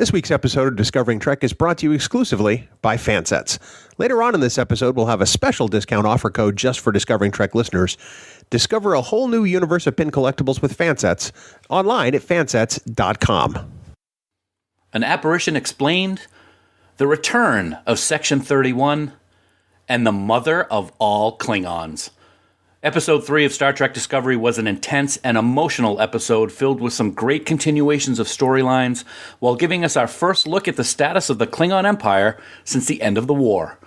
This week's episode of Discovering Trek is brought to you exclusively by Fansets. Later on in this episode, we'll have a special discount offer code just for Discovering Trek listeners. Discover a whole new universe of pin collectibles with Fansets online at fansets.com. An apparition explained, the return of Section 31, and the mother of all Klingons. Episode 3 of Star Trek Discovery was an intense and emotional episode filled with some great continuations of storylines while giving us our first look at the status of the Klingon Empire since the end of the war.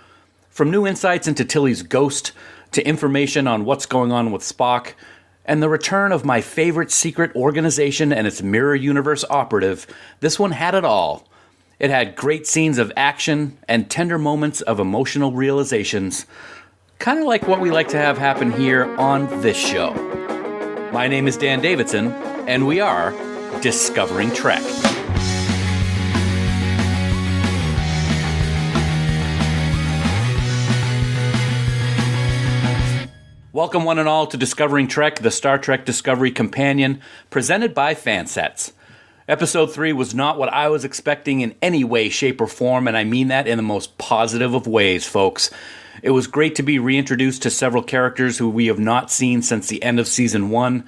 From new insights into Tilly's ghost to information on what's going on with Spock, and the return of my favorite secret organization and its mirror universe operative, this one had it all. It had great scenes of action and tender moments of emotional realizations. Kind of like what we like to have happen here on this show. My name is Dan Davidson, and we are Discovering Trek. Welcome one and all to Discovering Trek, the Star Trek Discovery Companion, presented by Fansets. Episode 3 was not what I was expecting in any way, shape, or form, and I mean that in the most positive of ways, folks. It was great to be reintroduced to several characters who we have not seen since the end of Season 1.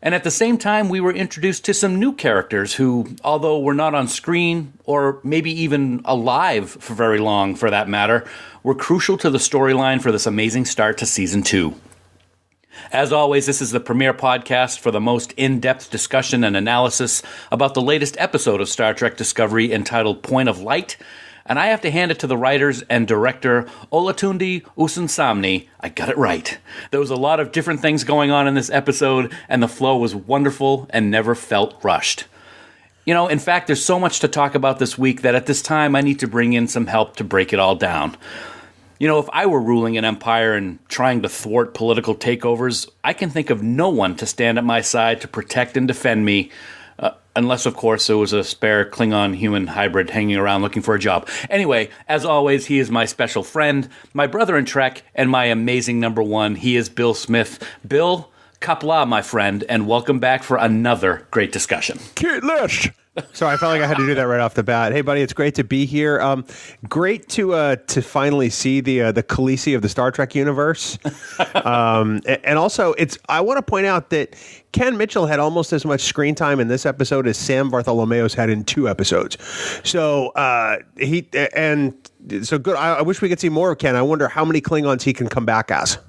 And at the same time, we were introduced to some new characters who, although were not on screen, or maybe even alive for very long for that matter, were crucial to the storyline for this amazing start to Season 2. As always, this is the premier podcast for the most in-depth discussion and analysis about the latest episode of Star Trek Discovery entitled Point of Light. And I have to hand it to the writers and director Olatunde Usunsamni. I got it right. There was a lot of different things going on in this episode, and the flow was wonderful and never felt rushed. You know, in fact, there's so much to talk about this week that at this time I need to bring in some help to break it all down. You know, if I were ruling an empire and trying to thwart political takeovers, I can think of no one to stand at my side to protect and defend me, unless, of course, there was a spare Klingon-human hybrid hanging around looking for a job. Anyway, as always, he is my special friend, my brother in Trek, and my amazing number one. He is Bill Smith. Bill, Kapla, my friend, and welcome back for another great discussion. Kid List! So I felt like I had to do that right off the bat. Hey, buddy, it's great to be here. Great to finally see the Khaleesi of the Star Trek universe. And also, I want to point out that Ken Mitchell had almost as much screen time in this episode as Sam Bartholomeo's had in 2 episodes. So so good. I wish we could see more of Ken. I wonder how many Klingons he can come back as.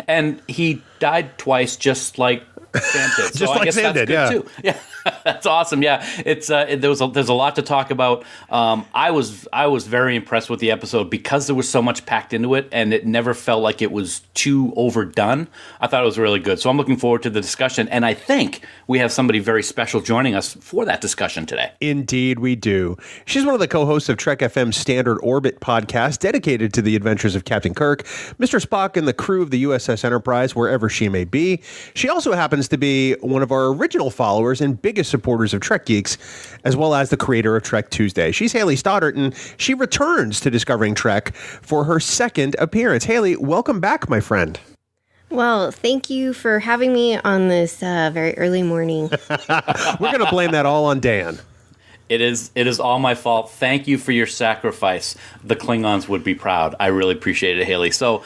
And he died twice, just like Sam did. Just like Sam did, yeah. Too. Yeah, that's awesome. Yeah, there's a lot to talk about. I was very impressed with the episode because there was so much packed into it, and it never felt like it was too overdone. I thought it was really good. So I'm looking forward to the discussion, and I think we have somebody very special joining us for that discussion today. Indeed, we do. She's one of the co-hosts of Trek FM's Standard Orbit podcast, dedicated to the adventures of Captain Kirk, Mr. Spock, and the crew of the USS Enterprise, wherever she may be. She also happens to be one of our original followers and biggest supporters of Trek Geeks, as well as the creator of Trek Tuesday. She's Hayley Stoddart, and she returns to Discovering Trek for her second appearance. Hayley, welcome back, my friend. Well, thank you for having me on this very early morning. We're going to blame that all on Dan. It is all my fault. Thank you for your sacrifice. The Klingons would be proud. I really appreciate it, Hayley. So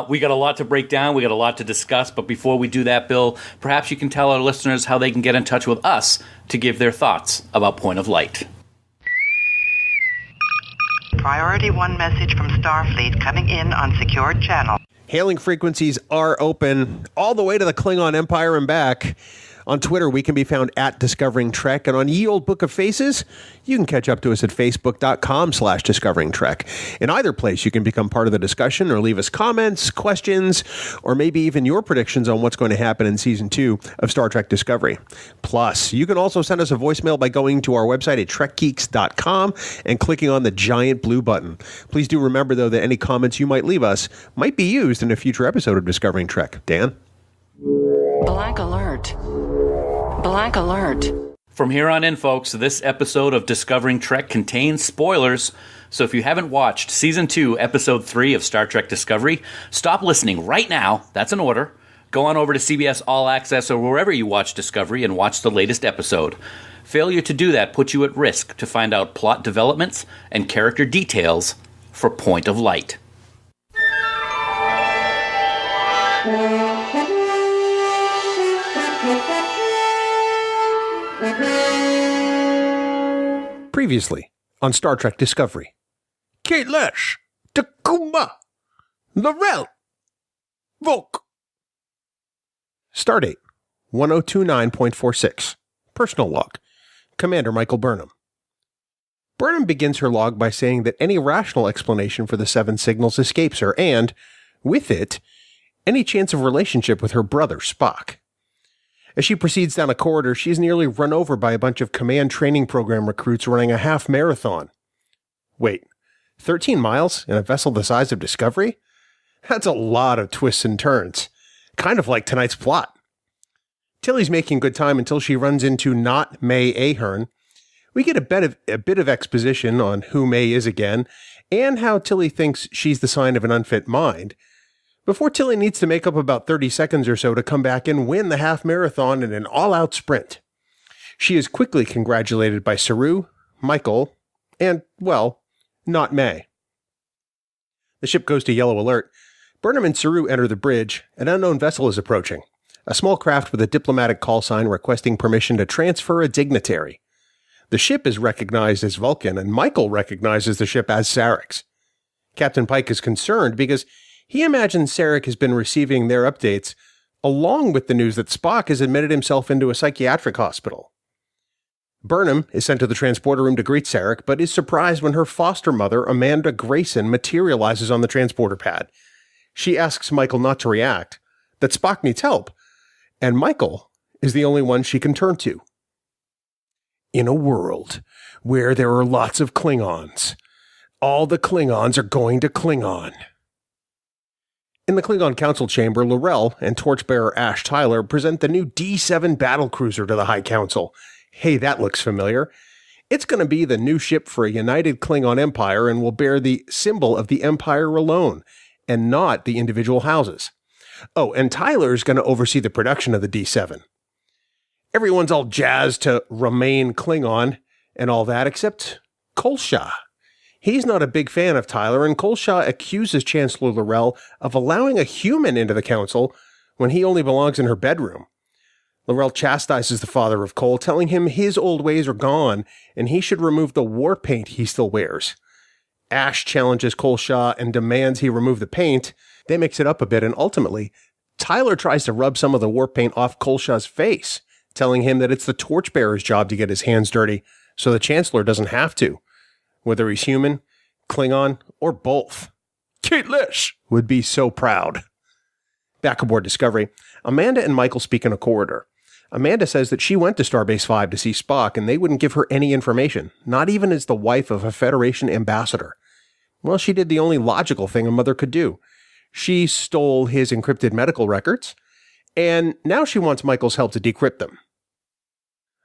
we got a lot to break down. We got a lot to discuss. But before we do that, Bill, perhaps you can tell our listeners how they can get in touch with us to give their thoughts about Point of Light. Priority 1 message from Starfleet coming in on secured channel. Hailing frequencies are open all the way to the Klingon Empire and back. On Twitter, we can be found at Discovering Trek, and on Ye Old Book of Faces, you can catch up to us at facebook.com/Discovering Trek. In either place, you can become part of the discussion or leave us comments, questions, or maybe even your predictions on what's going to happen in Season 2 of Star Trek Discovery. Plus, you can also send us a voicemail by going to our website at trekgeeks.com and clicking on the giant blue button. Please do remember, though, that any comments you might leave us might be used in a future episode of Discovering Trek. Dan? Black alert. Black alert. From here on in, folks, this episode of Discovering Trek contains spoilers. So if you haven't watched Season 2, Episode 3 of Star Trek Discovery, stop listening right now. That's an order. Go on over to CBS All Access or wherever you watch Discovery and watch the latest episode. Failure to do that puts you at risk to find out plot developments and character details for Point of Light. Previously on Star Trek Discovery. Kate Lesh, Takuma, Laurel, Volk. Stardate 1029.46. Personal log. Commander Michael Burnham. Burnham begins her log by saying that any rational explanation for the 7 signals escapes her, and, with it, any chance of relationship with her brother, Spock. As she proceeds down a corridor, she is nearly run over by a bunch of command training program recruits running a half marathon. Wait, 13 miles in a vessel the size of Discovery? That's a lot of twists and turns. Kind of like tonight's plot. Tilly's making good time until she runs into not May Ahern. We get a bit of exposition on who May is again, and how Tilly thinks she's the sign of an unfit mind, before Tilly needs to make up about 30 seconds or so to come back and win the half marathon in an all-out sprint. She is quickly congratulated by Saru, Michael, and, well, not May. The ship goes to yellow alert. Burnham and Saru enter the bridge. An unknown vessel is approaching. A small craft with a diplomatic call sign requesting permission to transfer a dignitary. The ship is recognized as Vulcan, and Michael recognizes the ship as Sarek's. Captain Pike is concerned because he imagines Sarek has been receiving their updates, along with the news that Spock has admitted himself into a psychiatric hospital. Burnham is sent to the transporter room to greet Sarek, but is surprised when her foster mother, Amanda Grayson, materializes on the transporter pad. She asks Michael not to react, that Spock needs help, and Michael is the only one she can turn to. In a world where there are lots of Klingons, all the Klingons are going to Klingon. In the Klingon Council chamber, Laurel and Torchbearer Ash Tyler present the new D7 battlecruiser to the High Council. Hey, that looks familiar. It's going to be the new ship for a united Klingon Empire and will bear the symbol of the Empire alone, and not the individual houses. Oh, and Tyler's going to oversee the production of the D7. Everyone's all jazzed to remain Klingon and all that, except Kolsha. He's not a big fan of Tyler, and Kolsha accuses Chancellor Laurel of allowing a human into the council when he only belongs in her bedroom. Laurel chastises the father of Cole, telling him his old ways are gone, and he should remove the war paint he still wears. Ash challenges Kolsha and demands he remove the paint. They mix it up a bit, and ultimately, Tyler tries to rub some of the war paint off Kolsha's face, telling him that it's the torchbearer's job to get his hands dirty, so the Chancellor doesn't have to. Whether he's human, Klingon, or both. Kate Lish would be so proud. Back aboard Discovery, Amanda and Michael speak in a corridor. Amanda says that she went to Starbase 5 to see Spock, and they wouldn't give her any information, not even as the wife of a Federation ambassador. Well, she did the only logical thing a mother could do. She stole his encrypted medical records, and now she wants Michael's help to decrypt them.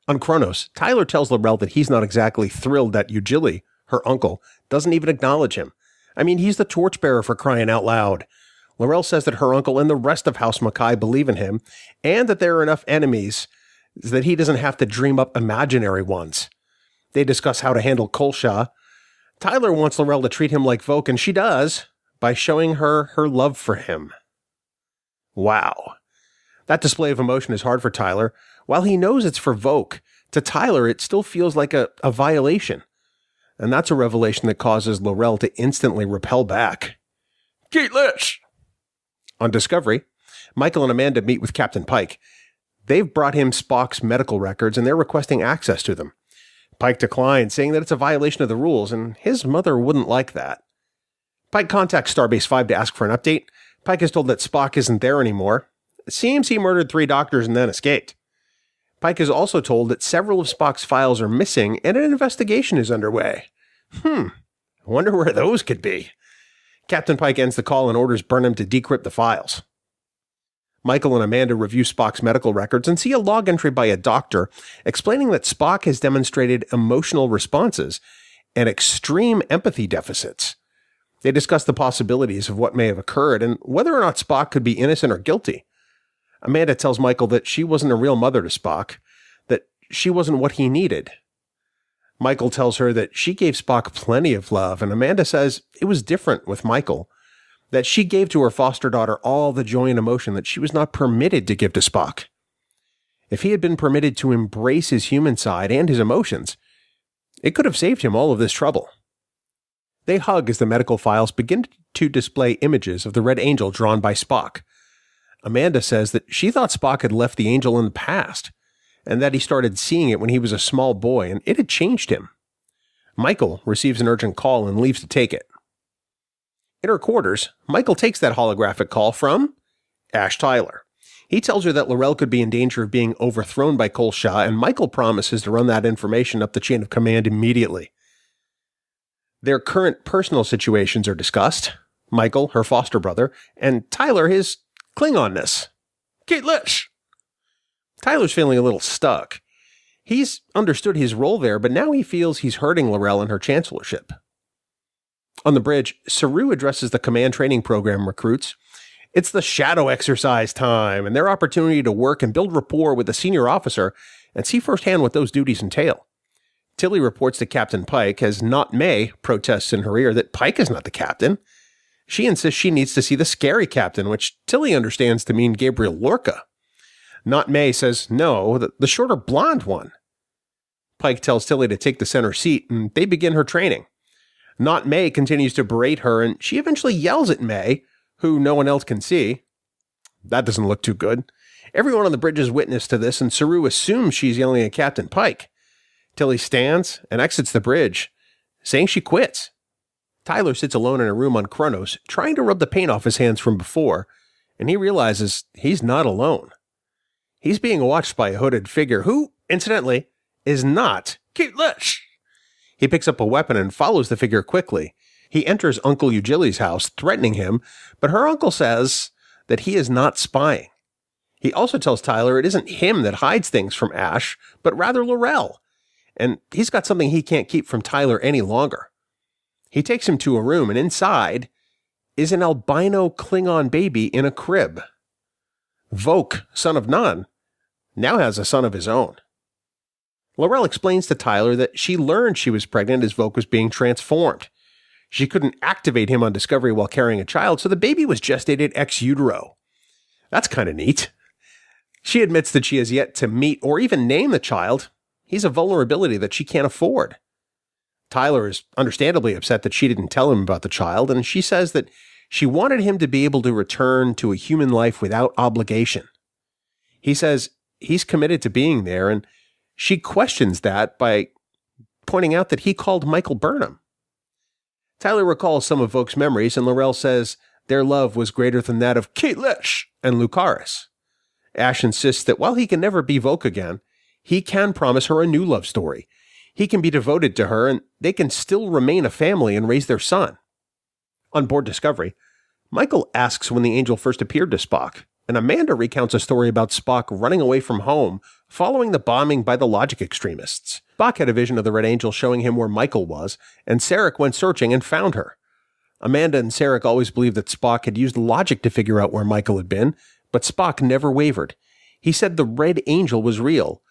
On Kronos, Tyler tells Laurel that he's not exactly thrilled that Ujili, her uncle, doesn't even acknowledge him. I mean, he's the torchbearer for crying out loud. Laurel says that her uncle and the rest of House Mackay believe in him, and that there are enough enemies that he doesn't have to dream up imaginary ones. They discuss how to handle Kolsha. Tyler wants Laurel to treat him like Voke, and she does, by showing her her love for him. Wow. That display of emotion is hard for Tyler. While he knows it's for Voke, to Tyler it still feels like a violation. And that's a revelation that causes Laurel to instantly repel back. Kate Lish! On Discovery, Michael and Amanda meet with Captain Pike. They've brought him Spock's medical records, and they're requesting access to them. Pike declines, saying that it's a violation of the rules, and his mother wouldn't like that. Pike contacts Starbase 5 to ask for an update. Pike is told that Spock isn't there anymore. It seems he murdered 3 doctors and then escaped. Pike is also told that several of Spock's files are missing and an investigation is underway. I wonder where those could be. Captain Pike ends the call and orders Burnham to decrypt the files. Michael and Amanda review Spock's medical records and see a log entry by a doctor explaining that Spock has demonstrated emotional responses and extreme empathy deficits. They discuss the possibilities of what may have occurred and whether or not Spock could be innocent or guilty. Amanda tells Michael that she wasn't a real mother to Spock, that she wasn't what he needed. Michael tells her that she gave Spock plenty of love, and Amanda says it was different with Michael, that she gave to her foster daughter all the joy and emotion that she was not permitted to give to Spock. If he had been permitted to embrace his human side and his emotions, it could have saved him all of this trouble. They hug as the medical files begin to display images of the Red Angel drawn by Spock. Amanda says that she thought Spock had left the angel in the past, and that he started seeing it when he was a small boy, and it had changed him. Michael receives an urgent call and leaves to take it. In her quarters, Michael takes that holographic call from Ash Tyler. He tells her that L'Rell could be in danger of being overthrown by Kolsha, and Michael promises to run that information up the chain of command immediately. Their current personal situations are discussed. Michael, her foster brother, and Tyler, his Klingonness. Kate Lish! Tyler's feeling a little stuck. He's understood his role there, but now he feels he's hurting L'Rell and her chancellorship. On the bridge, Saru addresses the command training program recruits. It's the shadow exercise time, and their opportunity to work and build rapport with a senior officer and see firsthand what those duties entail. Tilly reports to Captain Pike as Not May protests in her ear that Pike is not the captain. She insists she needs to see the scary captain, which Tilly understands to mean Gabriel Lorca. Not May says no, the shorter blonde one. Pike tells Tilly to take the center seat, and they begin her training. Not May continues to berate her, and she eventually yells at May, who no one else can see. That doesn't look too good. Everyone on the bridge is witness to this, and Saru assumes she's yelling at Captain Pike. Tilly stands and exits the bridge, saying she quits. Tyler sits alone in a room on Kronos, trying to rub the paint off his hands from before, and he realizes he's not alone. He's being watched by a hooded figure who, incidentally, is not Kate Lish. He picks up a weapon and follows the figure quickly. He enters Uncle Ujili's house, threatening him, but her uncle says that he is not spying. He also tells Tyler it isn't him that hides things from Ash, but rather L'Rell, and he's got something he can't keep from Tyler any longer. He takes him to a room, and inside is an albino Klingon baby in a crib. Voke, son of Nun, now has a son of his own. L'Rell explains to Tyler that she learned she was pregnant as Voke was being transformed. She couldn't activate him on Discovery while carrying a child, so the baby was gestated ex utero. That's kind of neat. She admits that she has yet to meet or even name the child. He's a vulnerability that she can't afford. Tyler is understandably upset that she didn't tell him about the child, and she says that she wanted him to be able to return to a human life without obligation. He says he's committed to being there, and she questions that by pointing out that he called Michael Burnham. Tyler recalls some of Voke's memories, and L'Rell says their love was greater than that of Kate Lish and Lucaris. Ash insists that while he can never be Voke again, he can promise her a new love story. He can be devoted to her, and they can still remain a family and raise their son. On board Discovery, Michael asks when the angel first appeared to Spock, and Amanda recounts a story about Spock running away from home following the bombing by the logic extremists. Spock had a vision of the Red Angel showing him where Michael was, and Sarek went searching and found her. Amanda and Sarek always believed that Spock had used logic to figure out where Michael had been, but Spock never wavered. He said the Red Angel was real,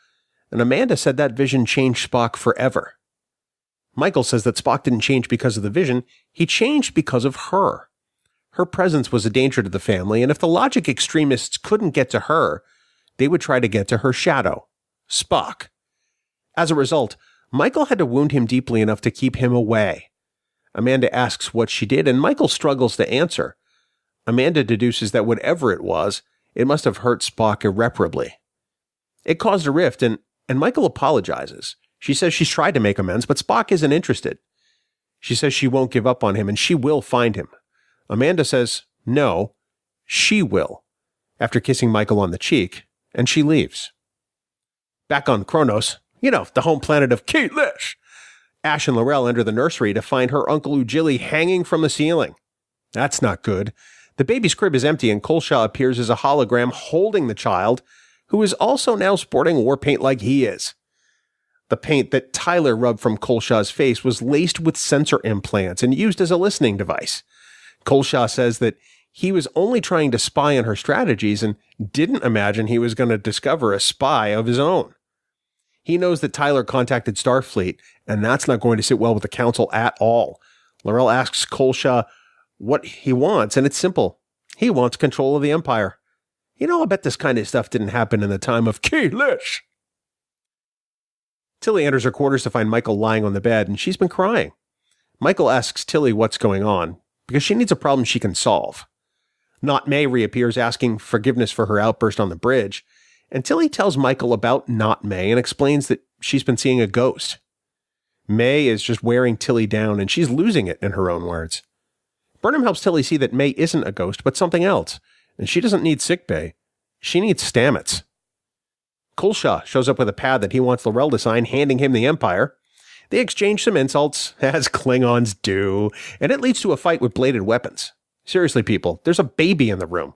and Amanda said that vision changed Spock forever. Michael says that Spock didn't change because of the vision, he changed because of her. Her presence was a danger to the family, and if the logic extremists couldn't get to her, they would try to get to her shadow, Spock. As a result, Michael had to wound him deeply enough to keep him away. Amanda asks what she did, and Michael struggles to answer. Amanda deduces that whatever it was, it must have hurt Spock irreparably. It caused a rift, and Michael apologizes. She says she's tried to make amends, but Spock isn't interested. She says she won't give up on him, and she will find him. Amanda says, no, she will, after kissing Michael on the cheek, and she leaves. Back on Kronos, the home planet of Kate Lish, Ash and L'Rell enter the nursery to find her Uncle Ujili hanging from the ceiling. That's not good. The baby's crib is empty, and Kolsha appears as a hologram holding the child, who is also now sporting war paint like he is. The paint that Tyler rubbed from Kolsha's face was laced with sensor implants and used as a listening device. Kolsha says that he was only trying to spy on her strategies and didn't imagine he was going to discover a spy of his own. He knows that Tyler contacted Starfleet, and that's not going to sit well with the Council at all. L'Rell asks Kolsha what he wants, and it's simple. He wants control of the Empire. You know, I bet this kind of stuff didn't happen in the time of Kalish. Tilly enters her quarters to find Michael lying on the bed, and she's been crying. Michael asks Tilly what's going on, because she needs a problem she can solve. Not May reappears asking forgiveness for her outburst on the bridge, and Tilly tells Michael about Not May and explains that she's been seeing a ghost. May is just wearing Tilly down, and she's losing it, in her own words. Burnham helps Tilly see that May isn't a ghost, but something else, and she doesn't need sickbay. She needs Stamets. Kolsha shows up with a pad that he wants L'Rell to sign, handing him the Empire. They exchange some insults, as Klingons do, and it leads to a fight with bladed weapons. Seriously, people, there's a baby in the room.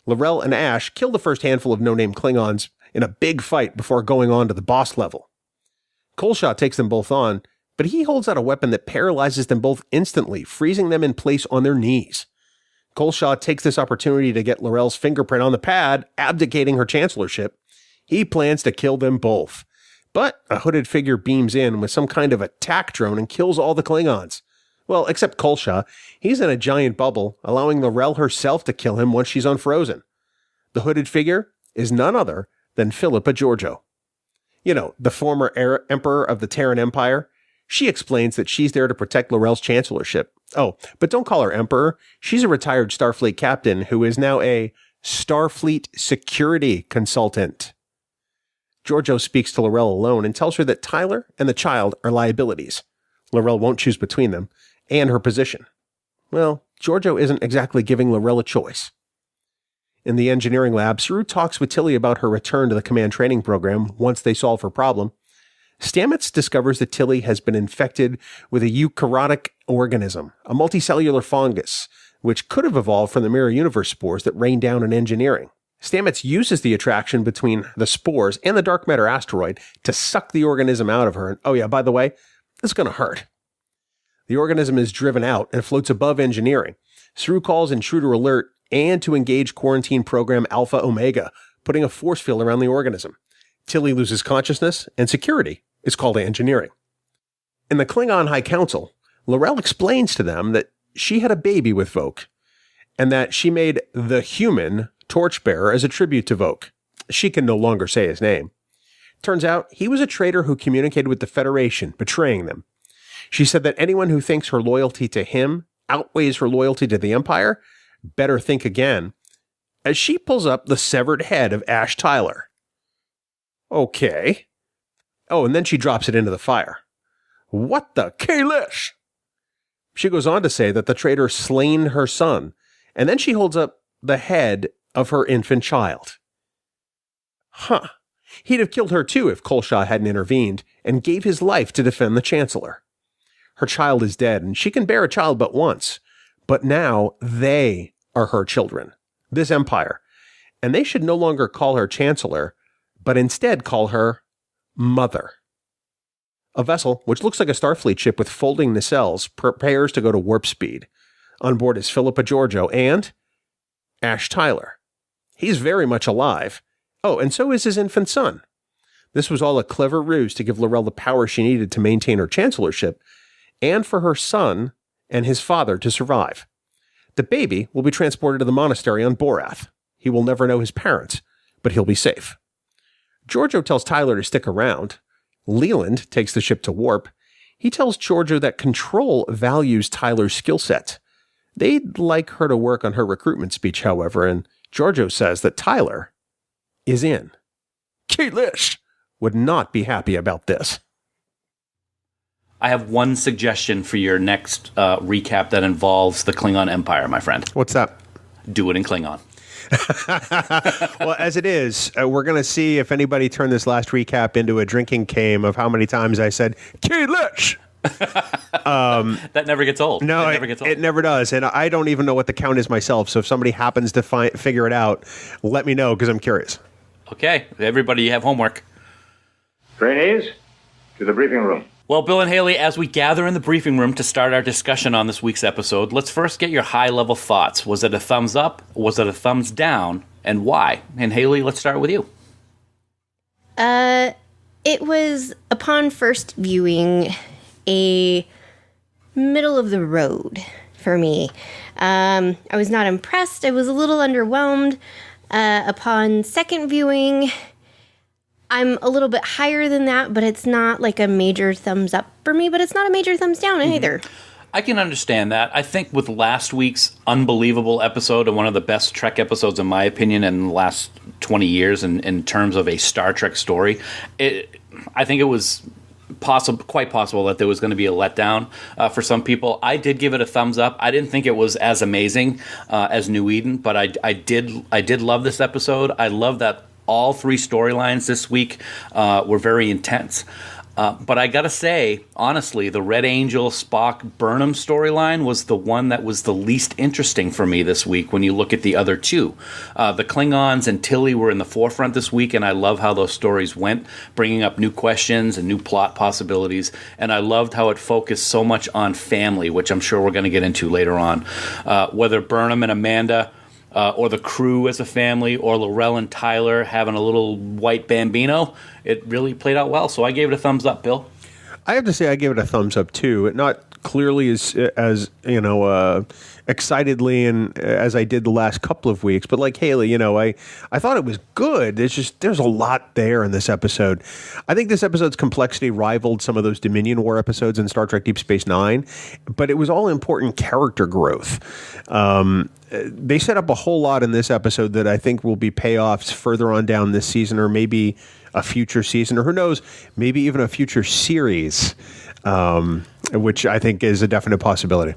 L'Rell and Ash kill the first handful of no-name Klingons in a big fight before going on to the boss level. Kolsha takes them both on, but he holds out a weapon that paralyzes them both instantly, freezing them in place on their knees. Kolsha takes this opportunity to get L'Rell's fingerprint on the pad, abdicating her chancellorship. He plans to kill them both. But a hooded figure beams in with some kind of attack drone and kills all the Klingons. Well, except Kolsha. He's in a giant bubble, allowing L'Rell herself to kill him once she's unfrozen. The hooded figure is none other than Philippa Georgiou. You know, the former emperor of the Terran Empire. She explains that she's there to protect L'Rell's chancellorship. Oh, but don't call her emperor. She's a retired Starfleet captain who is now a Starfleet security consultant. Georgiou speaks to L'Rell alone and tells her that Tyler and the child are liabilities. L'Rell won't choose between them, and her position. Well, Georgiou isn't exactly giving L'Rell a choice. In the engineering lab, Saru talks with Tilly about her return to the command training program once they solve her problem. Stamets discovers that Tilly has been infected with a eukaryotic organism, a multicellular fungus, which could have evolved from the Mirror Universe spores that rained down in engineering. Stamets uses the attraction between the spores and the dark matter asteroid to suck the organism out of her. And oh yeah, by the way, this is going to hurt. The organism is driven out and floats above engineering. Saru calls Intruder Alert and to engage quarantine program Alpha Omega, putting a force field around the organism. Tilly loses consciousness, and security is called to engineering. In the Klingon High Council, L'Rell explains to them that she had a baby with Voq, and that she made the human Torchbearer as a tribute to Voq. She can no longer say his name. Turns out he was a traitor who communicated with the Federation, betraying them. She said that anyone who thinks her loyalty to him outweighs her loyalty to the Empire better think again, as she pulls up the severed head of Ash Tyler. Okay. Oh, and then she drops it into the fire. What the Kalish? She goes on to say that the traitor slain her son, and then she holds up the head of her infant child. Huh. He'd have killed her too if Kolsha hadn't intervened and gave his life to defend the Chancellor. Her child is dead, and she can bear a child but once. But now they are her children, this Empire, and they should no longer call her Chancellor, but instead call her Mother. A vessel, which looks like a Starfleet ship with folding nacelles, prepares to go to warp speed. On board is Philippa Georgiou and Ash Tyler. He's very much alive. Oh, and so is his infant son. This was all a clever ruse to give L'Rell the power she needed to maintain her chancellorship, and for her son and his father to survive. The baby will be transported to the monastery on Borath. He will never know his parents, but he'll be safe. Georgiou tells Tyler to stick around. Leland takes the ship to warp. He tells Georgiou that Control values Tyler's skill set. They'd like her to work on her recruitment speech, however, and Georgiou says that Tyler is in. Kalish would not be happy about this. I have one suggestion for your next recap that involves the Klingon Empire, my friend. What's that? Do it in Klingon. Well, as it is, we're going to see if anybody turned this last recap into a drinking game of how many times I said, Kalish! That never gets old. No, it never does. And I don't even know what the count is myself. So if somebody happens to figure it out, let me know because I'm curious. Okay. Everybody, you have homework. Trainees, to the briefing room. Well, Bill and Hayley, as we gather in the briefing room to start our discussion on this week's episode, let's first get your high-level thoughts. Was it a thumbs up? Was it a thumbs down? And why? And Hayley, let's start with you. It was, upon first viewing, a middle of the road for me. I was not impressed. I was a little underwhelmed. Upon second viewing, I'm a little bit higher than that, but it's not like a major thumbs up for me, but it's not a major thumbs down either. I can understand that. I think with last week's unbelievable episode, and one of the best Trek episodes, in my opinion, in the last 20 years in terms of a Star Trek story, I think it was quite possible that there was going to be a letdown for some people. I did give it a thumbs up. I didn't think it was as amazing as New Eden, but I did love this episode. I love that all three storylines this week were very intense. But I gotta say, honestly, the Red Angel, Spock, Burnham storyline was the one that was the least interesting for me this week when you look at the other two. The Klingons and Tilly were in the forefront this week, and I love how those stories went, bringing up new questions and new plot possibilities. And I loved how it focused so much on family, which I'm sure we're going to get into later on. Whether Burnham and Amanda, or the crew as a family, or L'Rell and Tyler having a little white bambino, it really played out well. So I gave it a thumbs up, Bill. I have to say I gave it a thumbs up too. Not clearly as excitedly and as I did the last couple of weeks, but like Hayley, I thought it was good. It's just there's a lot there in this episode. I think this episode's complexity rivaled some of those Dominion War episodes in Star Trek Deep Space Nine, but it was all important character growth. They set up a whole lot in this episode that I think will be payoffs further on down this season, or maybe a future season, or who knows, maybe even a future series, which I think is a definite possibility.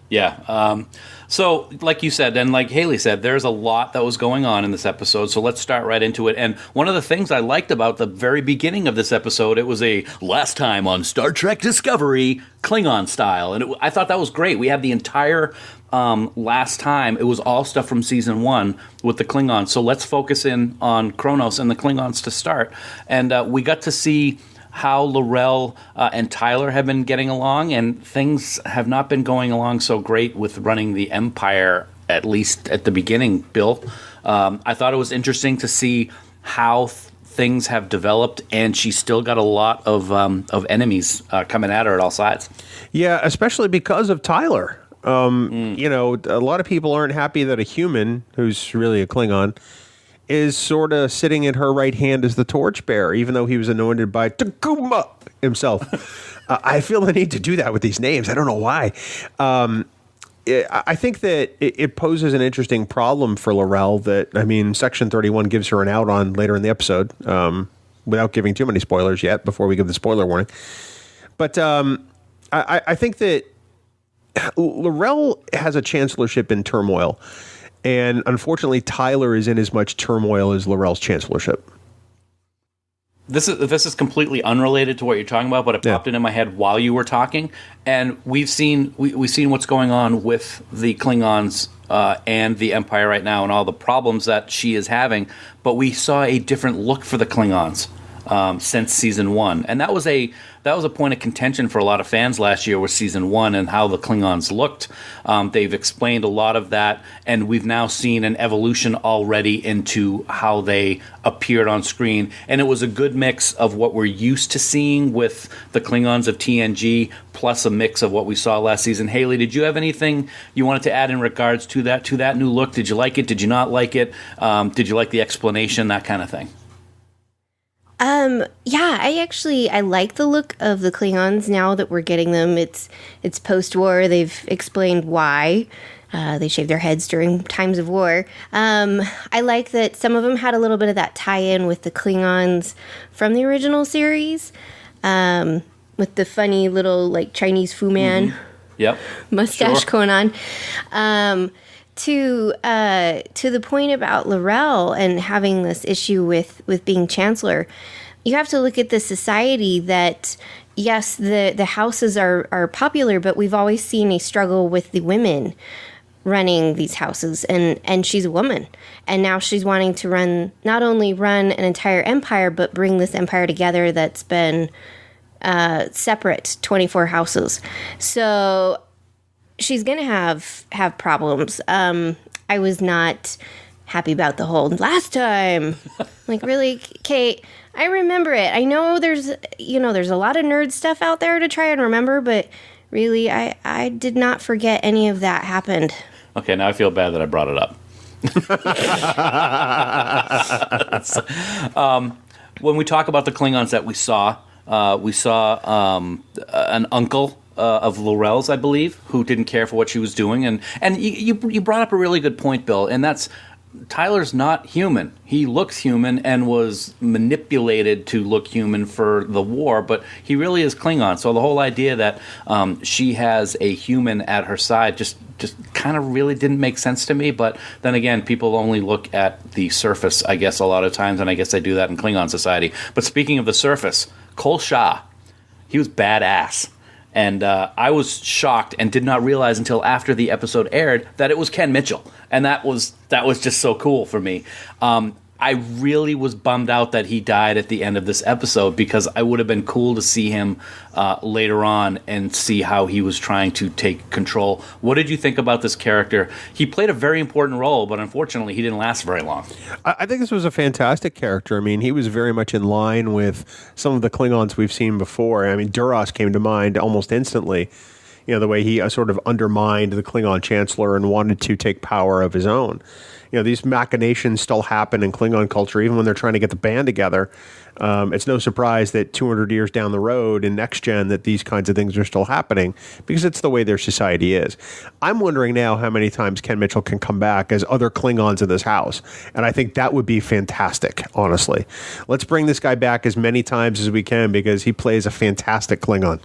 Yeah. So, like you said, and like Hayley said, there's a lot that was going on in this episode, so let's start right into it. And one of the things I liked about the very beginning of this episode, it was a last time on Star Trek Discovery, Klingon style. And I thought that was great. We had the entire last time, it was all stuff from season 1 with the Klingons. So let's focus in on Kronos and the Klingons to start. And we got to see how L'Rell and Tyler have been getting along, and things have not been going along so great with running the Empire, at least at the beginning, Bill. I thought it was interesting to see how things have developed, and she's still got a lot of enemies coming at her at all sides. Yeah, especially because of Tyler. A lot of people aren't happy that a human, who's really a Klingon, is sort of sitting at her right hand as the torchbearer, even though he was anointed by Takuma himself. I feel the need to do that with these names. I don't know why. I think that it poses an interesting problem for L'Rell that, Section 31 gives her an out on later in the episode, without giving too many spoilers yet before we give the spoiler warning. But I think that L'Rell has a chancellorship in turmoil. And unfortunately, Tyler is in as much turmoil as L'Rell's chancellorship. This is completely unrelated to what you're talking about, but it popped into my head while you were talking. And we've seen what's going on with the Klingons and the Empire right now, and all the problems that she is having. But we saw a different look for the Klingons since season 1, and that was a point of contention for a lot of fans last year with season 1 and how the Klingons looked. They've explained a lot of that, and we've now seen an evolution already into how they appeared on screen. And it was a good mix of what we're used to seeing with the Klingons of TNG, plus a mix of what we saw last season. Hayley, did you have anything you wanted to add in regards to that new look? Did you like it? Did you not like it? Did you like the explanation? That kind of thing. I like the look of the Klingons now that we're getting them. It's post-war. They've explained why. They shave their heads during times of war. I like that some of them had a little bit of that tie-in with the Klingons from the original series, with the funny little Chinese Fu Man mustache going on. To the point about L'Rell and having this issue with being chancellor, you have to look at the society that, yes, the houses are popular, but we've always seen a struggle with the women running these houses, and she's a woman, and now she's wanting to not only run an entire empire, but bring this empire together that's been separate 24 houses. So she's going to have problems. I was not happy about the whole last time. Like, really, Kate, I remember it. I know there's a lot of nerd stuff out there to try and remember, but really, I did not forget any of that happened. Okay, now I feel bad that I brought it up. When we talk about the Klingons that we saw an uncle of Laurel's, I believe, who didn't care for what she was doing, and you brought up a really good point, Bill, and that's Tyler's not human. He looks human and was manipulated to look human for the war, but he really is Klingon. So the whole idea that she has a human at her side just kind of really didn't make sense to me. But then again, people only look at the surface, I guess, a lot of times, and I guess they do that in Klingon society. But speaking of the surface, Kol Shah, he was badass. And I was shocked and did not realize until after the episode aired that it was Ken Mitchell. And that was just so cool for me. I really was bummed out that he died at the end of this episode, because I would have been cool to see him later on and see how he was trying to take control. What did you think about this character? He played a very important role, but unfortunately he didn't last very long. I think this was a fantastic character. I mean, he was very much in line with some of the Klingons we've seen before. I mean, Duras came to mind almost instantly. You know, the way he sort of undermined the Klingon Chancellor and wanted to take power of his own. You know, these machinations still happen in Klingon culture, even when they're trying to get the band together. It's no surprise that 200 years down the road in Next Gen that these kinds of things are still happening, because it's the way their society is. I'm wondering now how many times Ken Mitchell can come back as other Klingons in this house, and I think that would be fantastic, honestly. Let's bring this guy back as many times as we can, because he plays a fantastic Klingon.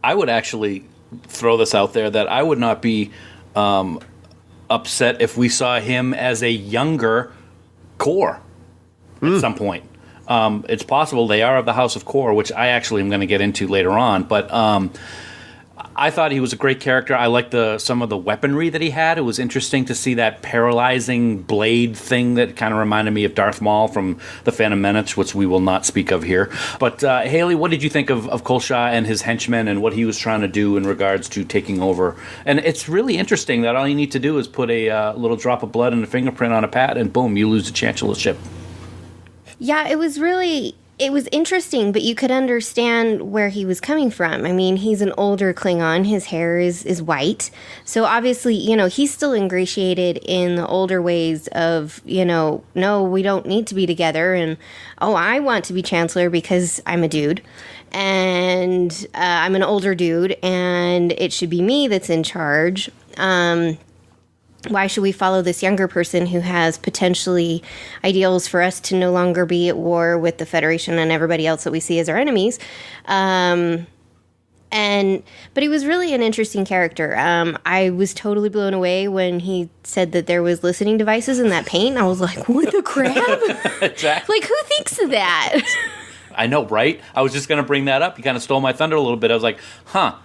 I would actually throw this out there that I would not be upset if we saw him as a younger Kor at some point. It's possible they are of the House of Kor, which I actually am going to get into later on. But I thought he was a great character. I liked some of the weaponry that he had. It was interesting to see that paralyzing blade thing that kind of reminded me of Darth Maul from The Phantom Menace, which we will not speak of here. But Hayley, what did you think of Kol Shah and his henchmen and what he was trying to do in regards to taking over? And it's really interesting that all you need to do is put a little drop of blood and a fingerprint on a pad, and boom, you lose the chancellorship. Yeah, it was interesting, but you could understand where he was coming from. I mean, he's an older Klingon. His hair is white. So obviously, he's still ingratiated in the older ways of, no, we don't need to be together. And, I want to be chancellor because I'm a dude. And I'm an older dude, and it should be me that's in charge. Why should we follow this younger person who has potentially ideals for us to no longer be at war with the Federation and everybody else that we see as our enemies? But he was really an interesting character. I was totally blown away when he said that there was listening devices in that paint. I was like, what the crap? Exactly. Like, who thinks of that? I know, right? I was just going to bring that up. You kind of stole my thunder a little bit. I was like,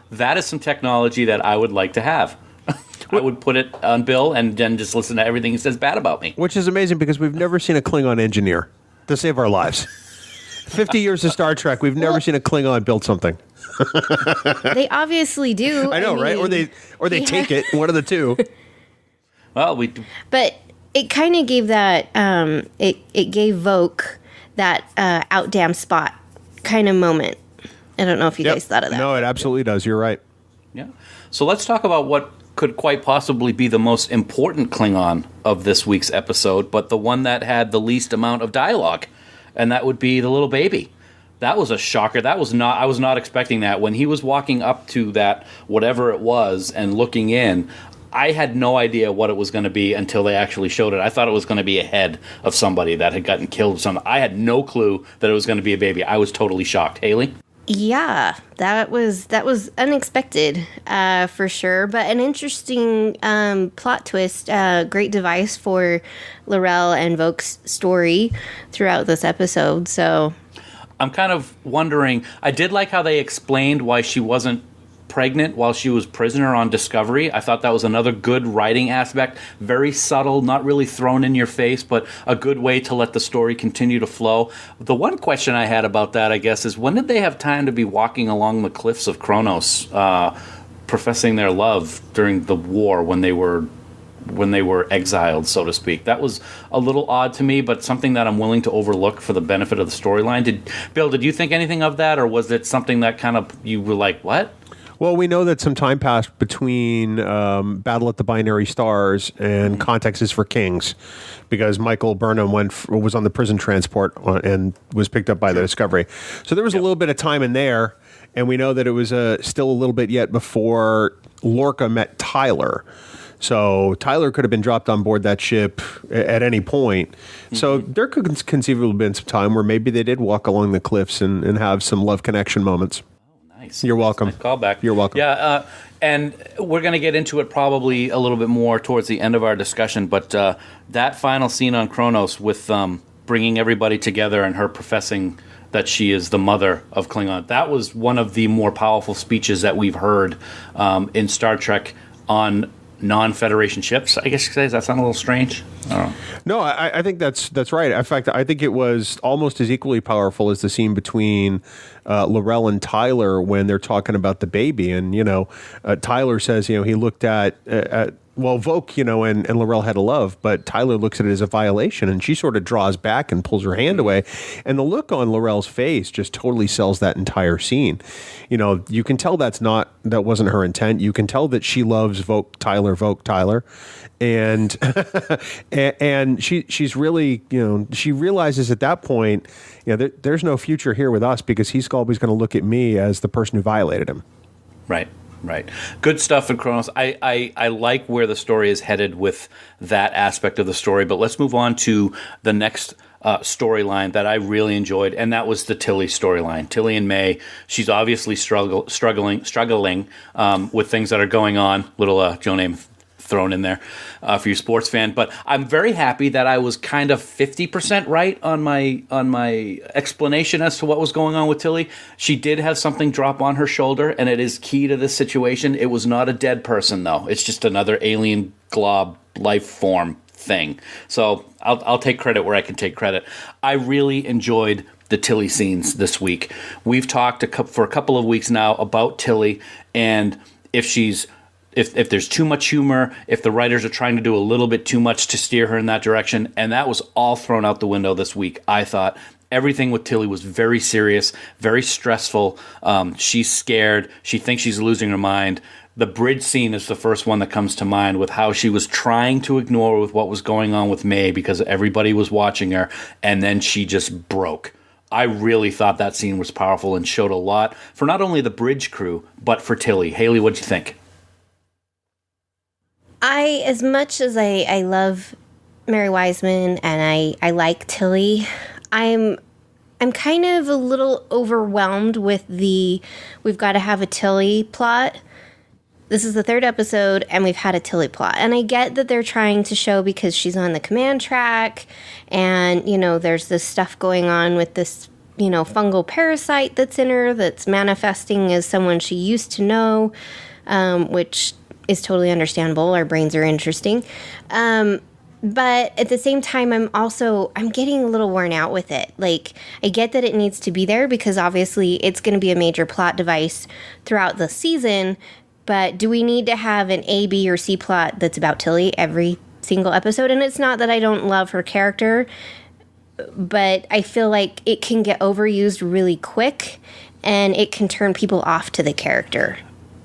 that is some technology that I would like to have. I would put it on Bill and then just listen to everything he says bad about me. Which is amazing, because we've never seen a Klingon engineer to save our lives. 50 years of Star Trek, we've never seen a Klingon build something. They obviously do. I know, right? Or they take it, one of the two. Well, But it kind of gave that, it gave Voke that out damn spot kind of moment. I don't know if you guys thought of that. No, it absolutely does. You're right. Yeah. So let's talk about what could quite possibly be the most important Klingon of this week's episode, but the one that had the least amount of dialogue, and that would be the little baby. That was a shocker. I was not expecting that. When he was walking up to that, whatever it was, and looking in, I had no idea what it was going to be until they actually showed it. I thought it was going to be a head of somebody that had gotten killed. I had no clue that it was going to be a baby. I was totally shocked. Hayley? Yeah, that was unexpected, for sure, but an interesting plot twist. Great device for Laurel and Voke's story throughout this episode. So I'm kind of wondering. I did like how they explained why she wasn't pregnant while she was prisoner on Discovery. I thought that was another good writing aspect. Very subtle, not really thrown in your face, but a good way to let the story continue to flow. The one question I had about that, I guess, is when did they have time to be walking along the cliffs of Kronos, professing their love during the war when they were exiled, so to speak. That was a little odd to me, but something that I'm willing to overlook for the benefit of the storyline. Did you think anything of that, or was it something that kind of you were like, what? Well, we know that some time passed between Battle at the Binary Stars and Context is for Kings, because Michael Burnham was on the prison transport and was picked up by the Discovery. So there was a little bit of time in there, and we know that it was still a little bit yet before Lorca met Tyler. So Tyler could have been dropped on board that ship at any point. So there could conceivably have been some time where maybe they did walk along the cliffs and have some love connection moments. Nice. You're welcome. Nice callback. You're welcome. Yeah, and we're going to get into it probably a little bit more towards the end of our discussion, but that final scene on Kronos with bringing everybody together and her professing that she is the mother of Klingon, that was one of the more powerful speeches that we've heard in Star Trek on non-Federation ships. I guess you could say. Does that sound a little strange? I don't know. No, I think that's right. In fact, I think it was almost as equally powerful as the scene between L'Rell and Tyler when they're talking about the baby. And, Tyler says, he looked at Voq, and L'Rell had a love, but Tyler looks at it as a violation, and she sort of draws back and pulls her hand away. And the look on L'Rell's face just totally sells that entire scene. You can tell that wasn't her intent. You can tell that she loves Voq Tyler. And and she's really, she realizes at that point, there's no future here with us because he's always going to look at me as the person who violated him. Right. Good stuff in Kronos. I like where the story is headed with that aspect of the story, but let's move on to the next storyline that I really enjoyed, and that was the Tilly storyline. Tilly and May, she's obviously struggling with things that are going on. Little Joe name thrown in there for you sports fan, but I'm very happy that I was kind of 50% right on my explanation as to what was going on with Tilly. She did have something drop on her shoulder, and it is key to this situation. It was not a dead person, though. It's just another alien glob life form thing. So I'll take credit where I can take credit. I really enjoyed the Tilly scenes this week. We've talked for a couple of weeks now about Tilly, and if there's too much humor, if the writers are trying to do a little bit too much to steer her in that direction, and that was all thrown out the window this week. I thought everything with Tilly was very serious, very stressful. She's scared. She thinks she's losing her mind. The bridge scene is the first one that comes to mind, with how she was trying to ignore with what was going on with May because everybody was watching her, and then she just broke. I really thought that scene was powerful and showed a lot for not only the bridge crew, but for Tilly. Hayley, what'd you think? As much as I love Mary Wiseman and I like Tilly, I'm kind of a little overwhelmed with we've got to have a Tilly plot. This is the third episode, and we've had a Tilly plot. And I get that they're trying to show because she's on the command track, and, there's this stuff going on with this, fungal parasite that's in her that's manifesting as someone she used to know, which is totally understandable. Our brains are interesting. But at the same time, I'm getting a little worn out with it. Like, I get that it needs to be there because obviously it's going to be a major plot device throughout the season. But do we need to have an A, B, or C plot that's about Tilly every single episode? And it's not that I don't love her character, but I feel like it can get overused really quick and it can turn people off to the character.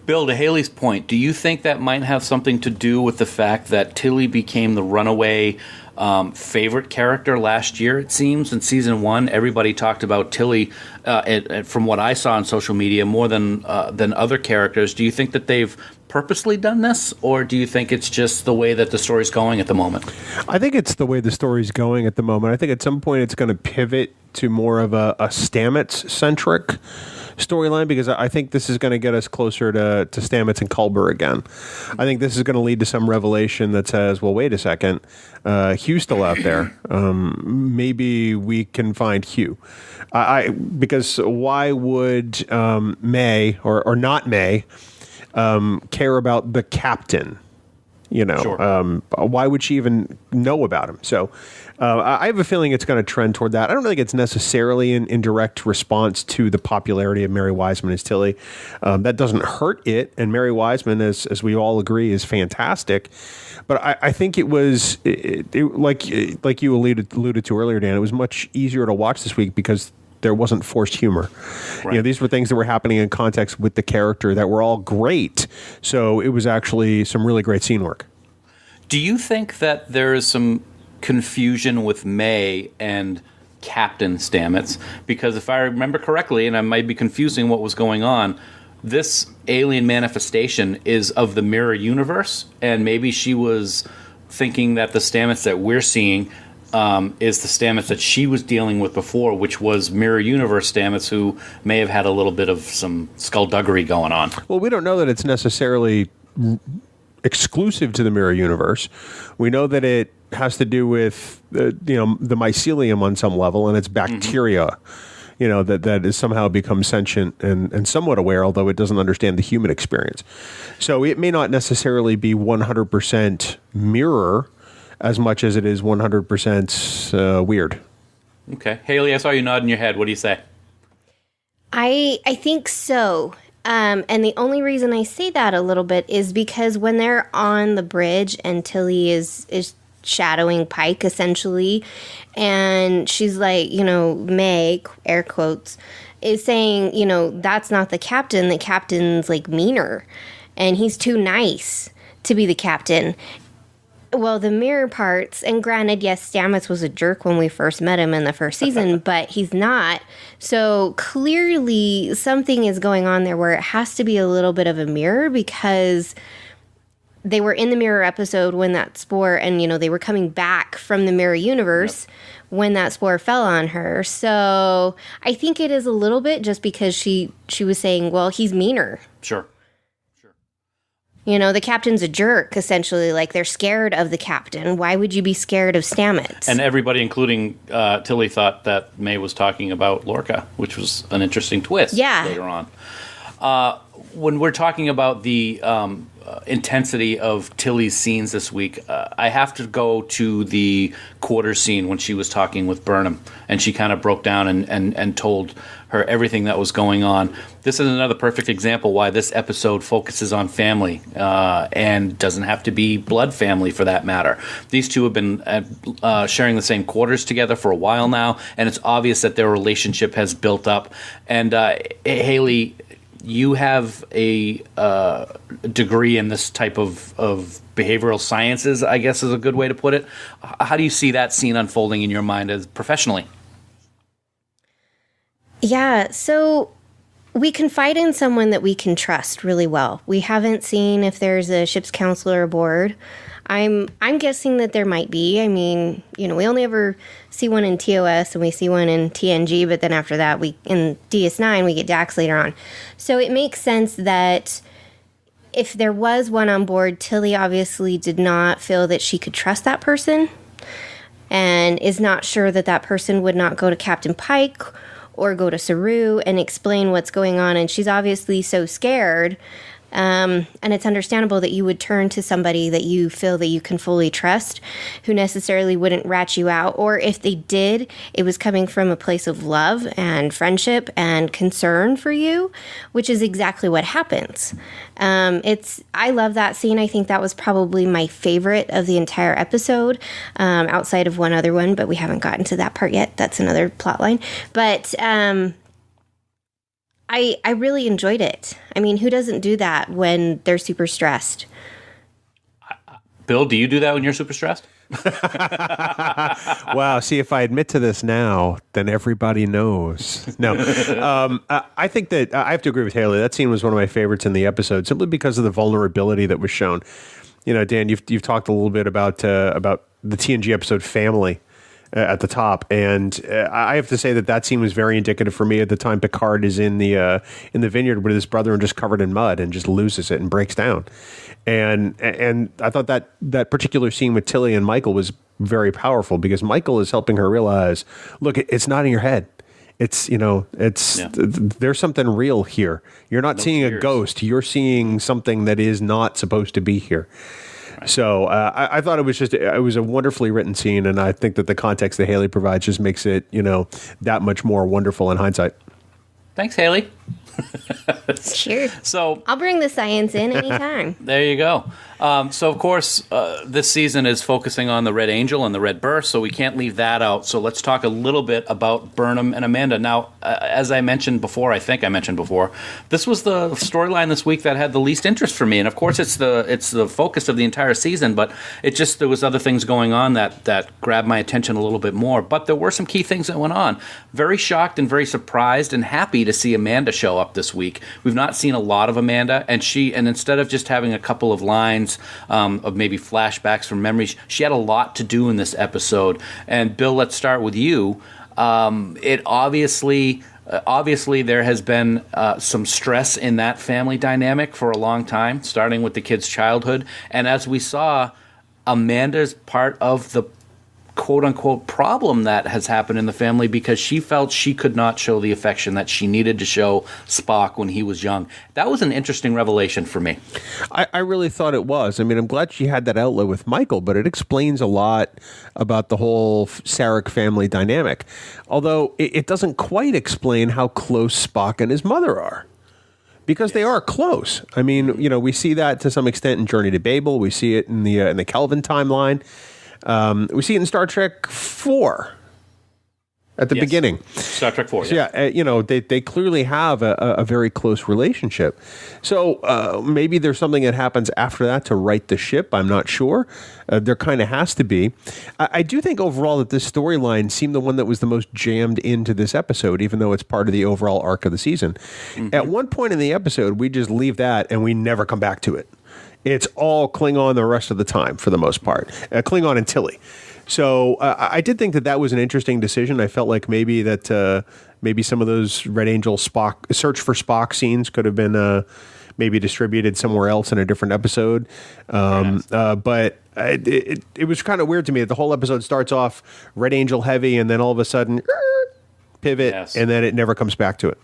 Bill, to Hayley's point, do you think that might have something to do with the fact that Tilly became the runaway favorite character last year, it seems? In season 1, everybody talked about Tilly, from what I saw on social media, more than other characters. Do you think that they've purposely done this, or do you think it's just the way that the story's going at the moment? I think it's the way the story's going at the moment. I think at some point it's going to pivot to more of a Stamets-centric storyline, because I think this is going to get us closer to Stamets and Culber again. I think this is going to lead to some revelation that says, well, wait a second, Hugh's still out there. Maybe we can find Hugh. Because why would May, or not May, care about the captain Sure. Why would she even know about him? So I have a feeling it's going to trend toward that. I don't think it's necessarily in direct response to the popularity of Mary Wiseman as Tilly. That doesn't hurt it. And Mary Wiseman, as we all agree, is fantastic. But I think it was like you alluded to earlier, Dan. It was much easier to watch this week because there wasn't forced humor. Right. These were things that were happening in context with the character that were all great. So it was actually some really great scene work. Do you think that there is some confusion with May and Captain Stamets? Because if I remember correctly, and I might be confusing what was going on, this alien manifestation is of the mirror universe, and maybe she was thinking that the Stamets that we're seeing is the Stamets that she was dealing with before, which was mirror universe Stamets, who may have had a little bit of some skullduggery going on. Well, we don't know that it's necessarily exclusive to the mirror universe. We know that it has to do with the mycelium on some level, and it's bacteria. That has somehow become sentient and somewhat aware, although it doesn't understand the human experience. So it may not necessarily be 100% mirror as much as it is 100% weird. Okay. Hayley, I saw you nodding your head. What do you say? I think so. And the only reason I say that a little bit is because when they're on the bridge and Tilly is shadowing Pike, essentially, and she's like, May, air quotes, is saying, that's not the captain. The captain's, like, meaner, and he's too nice to be the captain. Well, the mirror parts, and granted, yes, Stamets was a jerk when we first met him in the first season, but he's not. So clearly something is going on there where it has to be a little bit of a mirror, because they were in the mirror episode when that spore, and, they were coming back from the mirror universe when that spore fell on her. So I think it is a little bit just because she was saying, well, he's meaner. Sure. The captain's a jerk, essentially. Like, they're scared of the captain. Why would you be scared of Stamets? And everybody, including Tilly, thought that May was talking about Lorca, which was an interesting twist later on. When we're talking about the intensity of Tilly's scenes this week, I have to go to the quarters scene when she was talking with Burnham, and she kind of broke down and told her everything that was going on. This is another perfect example why this episode focuses on family, and doesn't have to be blood family for that matter. These two have been sharing the same quarters together for a while now, and it's obvious that their relationship has built up. And Hayley, you have a degree in this type of behavioral sciences, I guess is a good way to put it. How do you see that scene unfolding in your mind as professionally? Yeah, so we confide in someone that we can trust really well. We haven't seen if there's a ship's counselor aboard. I'm guessing that there might be. I mean, we only ever see one in TOS and we see one in TNG, but then after that, in DS9, we get Dax later on. So it makes sense that if there was one on board, Tilly obviously did not feel that she could trust that person, and is not sure that that person would not go to Captain Pike or go to Saru and explain what's going on. And she's obviously so scared. And it's understandable that you would turn to somebody that you feel that you can fully trust, who necessarily wouldn't rat you out. Or if they did, it was coming from a place of love and friendship and concern for you, which is exactly what happens. I love that scene. I think that was probably my favorite of the entire episode, outside of one other one, but we haven't gotten to that part yet. That's another plot line. But I really enjoyed it. I mean, who doesn't do that when they're super stressed? Bill, do you do that when you're super stressed? Wow. See, if I admit to this now, then everybody knows. No. I think that I have to agree with Hayley. That scene was one of my favorites in the episode, simply because of the vulnerability that was shown. Dan, you've talked a little bit about the TNG episode Family at the top, and I have to say that scene was very indicative for me at the time. Picard is in the vineyard with his brother and just covered in mud and just loses it and breaks down. And I thought that particular scene with Tilly and Michael was very powerful, because Michael is helping her realize, look, it's not in your head. It's there's something real here. You're not seeing a ghost. You're seeing something that is not supposed to be here. So I thought it was a wonderfully written scene, and I think that the context that Hayley provides just makes it, that much more wonderful in hindsight. Thanks, Hayley. Sure. So I'll bring the science in anytime. there you go. So, of course, this season is focusing on the Red Angel and the Red Burst, so we can't leave that out. So let's talk a little bit about Burnham and Amanda. Now, as I mentioned before, this was the storyline this week that had the least interest for me. And, of course, it's the focus of the entire season, but there was other things going on that grabbed my attention a little bit more. But there were some key things that went on. Very shocked and very surprised and happy to see Amanda show up this week. We've not seen a lot of Amanda, and instead of just having a couple of lines of maybe flashbacks from memories, she had a lot to do in this episode. And Bill, let's start with you. It obviously there has been some stress in that family dynamic for a long time, starting with the kid's childhood. And as we saw, Amanda's part of the quote-unquote problem that has happened in the family because she felt she could not show the affection that she needed to show Spock when he was young. That was an interesting revelation for me. I really thought it was. I mean, I'm glad she had that outlet with Michael, but it explains a lot about the whole Sarek family dynamic. Although it doesn't quite explain how close Spock and his mother are. Because they are close. I mean, we see that to some extent in Journey to Babel. We see it in the Kelvin timeline. We see it in Star Trek 4 at the beginning. Star Trek 4, they clearly have a very close relationship. So maybe there's something that happens after that to right the ship. I'm not sure. There kind of has to be. I do think overall that this storyline seemed the one that was the most jammed into this episode, even though it's part of the overall arc of the season. Mm-hmm. At one point in the episode, we just leave that and we never come back to it. It's all Klingon the rest of the time, for the most part. Klingon and Tilly. So I did think that was an interesting decision. I felt like maybe some of those Red Angel Spock search for Spock scenes could have been maybe distributed somewhere else in a different episode. But it was kind of weird to me that the whole episode starts off Red Angel heavy, and then all of a sudden pivot, and then it never comes back to it.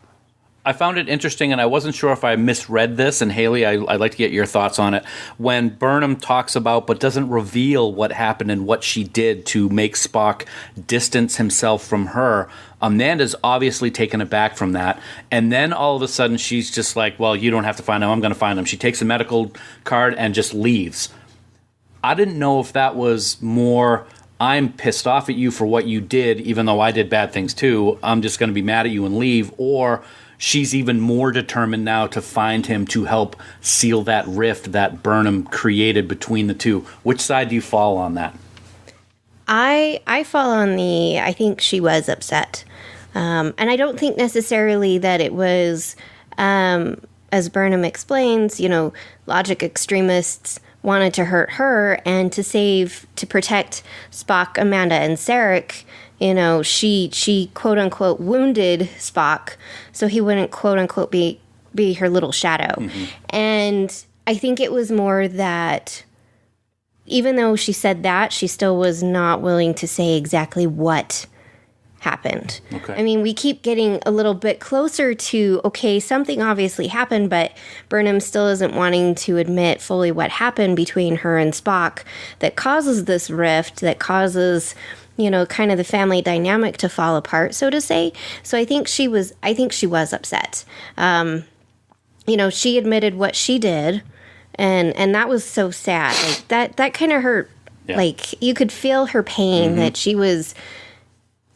I found it interesting, and I wasn't sure if I misread this, and Hayley, I'd like to get your thoughts on it. When Burnham talks about but doesn't reveal what happened and what she did to make Spock distance himself from her, Amanda's obviously taken aback from that, and then all of a sudden she's just like, well, you don't have to find him, I'm going to find him. She takes a medical card and just leaves. I didn't know if that was more, I'm pissed off at you for what you did, even though I did bad things too, I'm just going to be mad at you and leave, or she's even more determined now to find him to help seal that rift that Burnham created between the two. Which side do you fall on that? I fall on I think she was upset. And I don't think necessarily that it was, as Burnham explains, logic extremists wanted to hurt her and to protect Spock, Amanda, and Sarek. She quote unquote wounded Spock so he wouldn't quote unquote be her little shadow. Mm-hmm. And I think it was more that even though she said that, she still was not willing to say exactly what happened. Okay. I mean, we keep getting a little bit closer to, okay, something obviously happened, but Burnham still isn't wanting to admit fully what happened between her and Spock that causes this rift, that causes kind of the family dynamic to fall apart, so to say. So I think she was upset. She admitted what she did, and that was so sad. Like that kind of hurt. Yeah. Like you could feel her pain, mm-hmm. that she was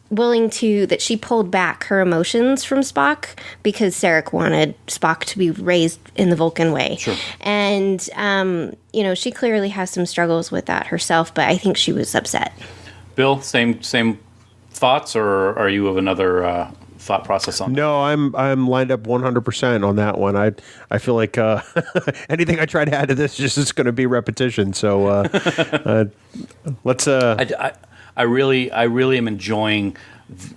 that she pulled back her emotions from Spock because Sarek wanted Spock to be raised in the Vulcan way. Sure. And, she clearly has some struggles with that herself, but I think she was upset. Bill, same thoughts, or are you of another thought process on that? No, I'm lined up 100% on that one. I feel like anything I try to add to this is going to be repetition. So let's. I really am enjoying,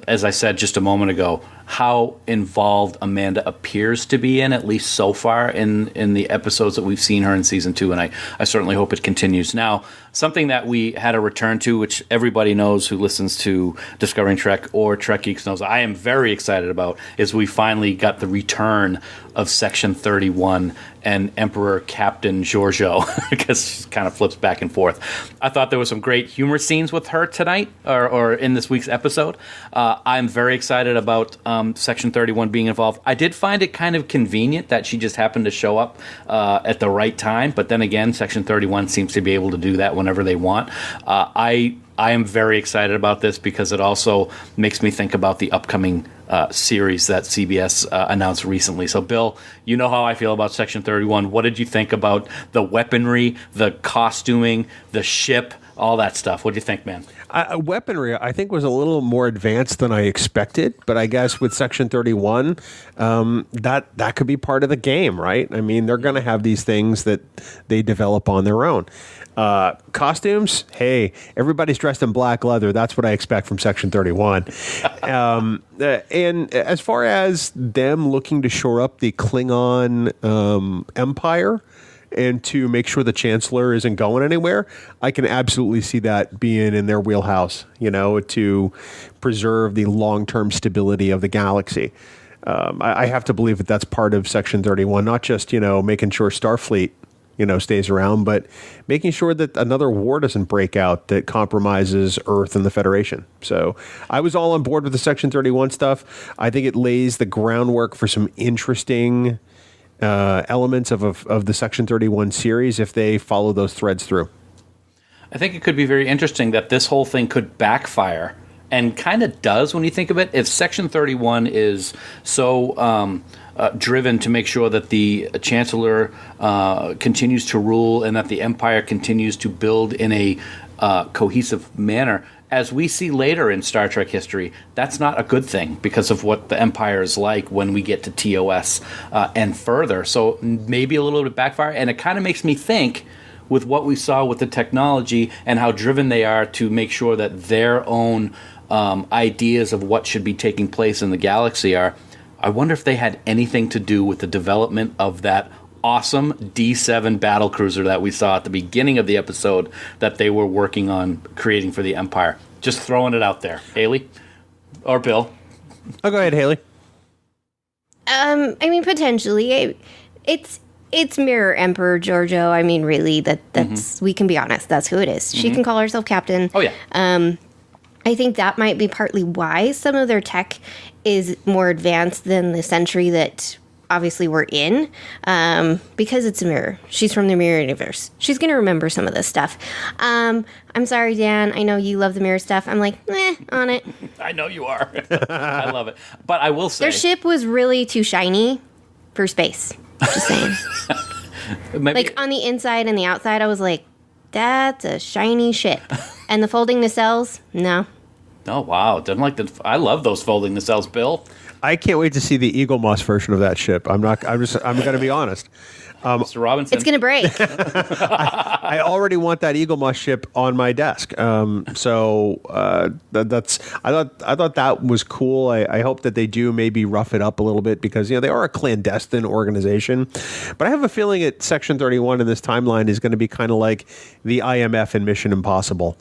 as I said just a moment ago, how involved Amanda appears to be in, at least so far in the episodes that we've seen her in season 2, and I certainly hope it continues. Now, something that we had a return to, which everybody knows who listens to Discovering Trek or Trek Geeks knows I am very excited about, is we finally got the return of Section 31 and Emperor Captain Giorgio, because she kind of flips back and forth. I thought there was some great humor scenes with her tonight, or in this week's episode. I'm very excited about Section 31 being involved. I did find it kind of convenient that she just happened to show up at the right time, but then again, Section 31 seems to be able to do that whenever they want. I am very excited about this because it also makes me think about the upcoming series that CBS announced recently. So, Bill, you know how I feel about Section 31. What did you think about the weaponry, the costuming, the ship, all that stuff? What do you think, man? Weaponry, I think, was a little more advanced than I expected, but I guess with Section 31, that could be part of the game, right? I mean, they're going to have these things that they develop on their own. Costumes, hey, everybody's dressed in black leather. That's what I expect from Section 31. And as far as them looking to shore up the Klingon empire and to make sure the Chancellor isn't going anywhere, I can absolutely see that being in their wheelhouse, to preserve the long-term stability of the galaxy. I have to believe that that's part of Section 31, not just, making sure Starfleet stays around, but making sure that another war doesn't break out that compromises Earth and the Federation. So I was all on board with the Section 31 stuff. I think it lays the groundwork for some interesting elements of the Section 31 series if they follow those threads through. I think it could be very interesting that this whole thing could backfire, and kind of does when you think of it. If Section 31 is so driven to make sure that the Chancellor continues to rule and that the Empire continues to build in a cohesive manner, as we see later in Star Trek history, that's not a good thing because of what the Empire is like when we get to TOS and further. So maybe a little bit backfire, and it kind of makes me think, with what we saw with the technology and how driven they are to make sure that their own ideas of what should be taking place in the galaxy are, I wonder if they had anything to do with the development of that awesome D7 battlecruiser that we saw at the beginning of the episode that they were working on creating for the Empire. Just throwing it out there. Hayley? Or Bill? Oh, go ahead, Hayley. I mean, potentially. It's Mirror Emperor Giorgio. I mean, really, that's we can be honest. That's who it is. She can call herself Captain. Oh, yeah. I think that might be partly why some of their tech is more advanced than the century that obviously we're in, because it's a mirror. She's from the mirror universe. She's going to remember some of this stuff. I'm sorry, Dan. I know you love the mirror stuff. I'm like, on it. I know you are. I love it. But I will say, their ship was really too shiny for space. Just saying. Like on the inside and the outside, I was like, that's a shiny ship. And the folding nacelles, no. Oh, wow. Didn't like the. I love those folding nacelles, Bill. I can't wait to see the Eagle Moss version of that ship. I'm going to be honest. Mr. Robinson. It's going to break. I already want that Eagle Moss ship on my desk. So that's. I thought that was cool. I hope that they do maybe rough it up a little bit because they are a clandestine organization. But I have a feeling that Section 31 in this timeline is going to be kind of like the IMF in Mission Impossible.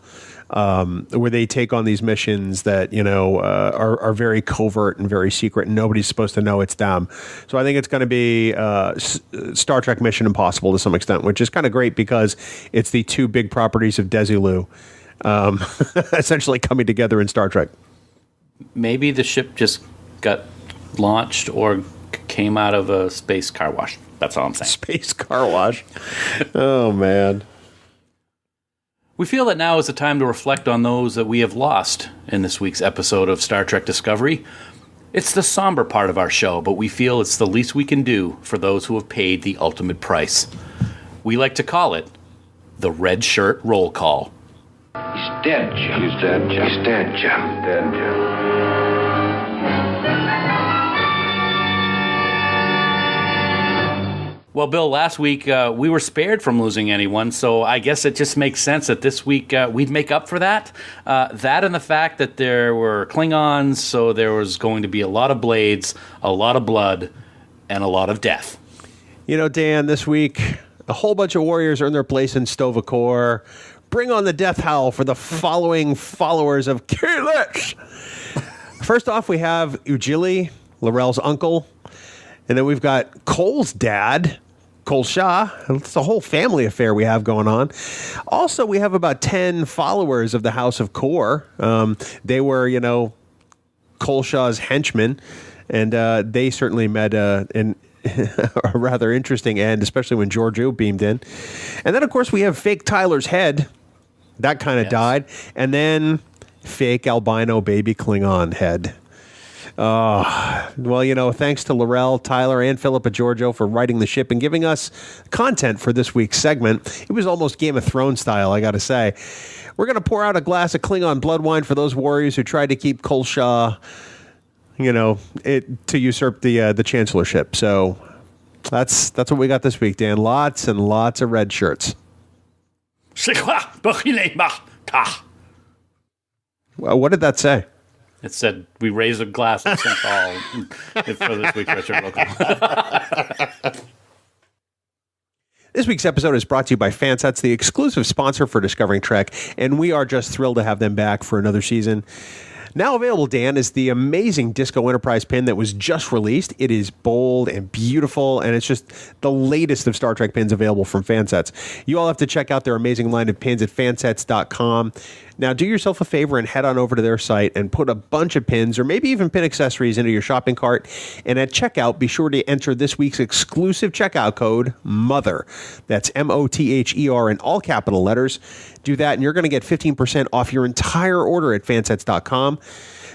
Where they take on these missions that are very covert and very secret, and nobody's supposed to know it's them. So I think it's going to be Star Trek Mission Impossible to some extent, which is kind of great because it's the two big properties of Desilu essentially coming together in Star Trek. Maybe the ship just got launched or came out of a space car wash. That's all I'm saying. Space car wash. Oh man. We feel that now is the time to reflect on those that we have lost in this week's episode of Star Trek Discovery. It's the somber part of our show, but we feel it's the least we can do for those who have paid the ultimate price. We like to call it the Red Shirt Roll Call. He's dead, Jim. He's dead, Jim. He's dead, Jim. Dead, Jim. Well, Bill, last week we were spared from losing anyone, so I guess it just makes sense that this week we'd make up for that. That and the fact that there were Klingons, so there was going to be a lot of blades, a lot of blood, and a lot of death. You know, Dan, this week, a whole bunch of warriors earned their place in Stovacor. Bring on the death howl for the following followers of Kalis. First off, we have Ujili, Laurel's uncle. And then we've got Cole's dad, Cole Shah. It's a whole family affair we have going on. Also, we have about 10 followers of the House of Kor. They were, Cole Shah's henchmen, and they certainly met in a rather interesting end, especially when Giorgio beamed in. And then, of course, we have fake Tyler's head. That kind of died. And then fake albino baby Klingon head. Well, thanks to Laurel, Tyler, and Philippa Giorgio for writing the ship and giving us content for this week's segment. It was almost Game of Thrones style, I got to say. We're going to pour out a glass of Klingon blood wine for those warriors who tried to keep Kolsha, to usurp the chancellorship. So that's what we got this week, Dan. Lots and lots of red shirts. Well, what did that say? It said, we raise a glass of Synthol for this week's Richard Local. This week's episode is brought to you by Fansets, the exclusive sponsor for Discovering Trek, and we are just thrilled to have them back for another season. Now available, Dan, is the amazing Disco Enterprise pin that was just released. It is bold and beautiful, and it's just the latest of Star Trek pins available from Fansets. You all have to check out their amazing line of pins at fansets.com. Now, do yourself a favor and head on over to their site and put a bunch of pins or maybe even pin accessories into your shopping cart. And at checkout, be sure to enter this week's exclusive checkout code, MOTHER. That's MOTHER in all capital letters. Do that, and you're going to get 15% off your entire order at fansets.com.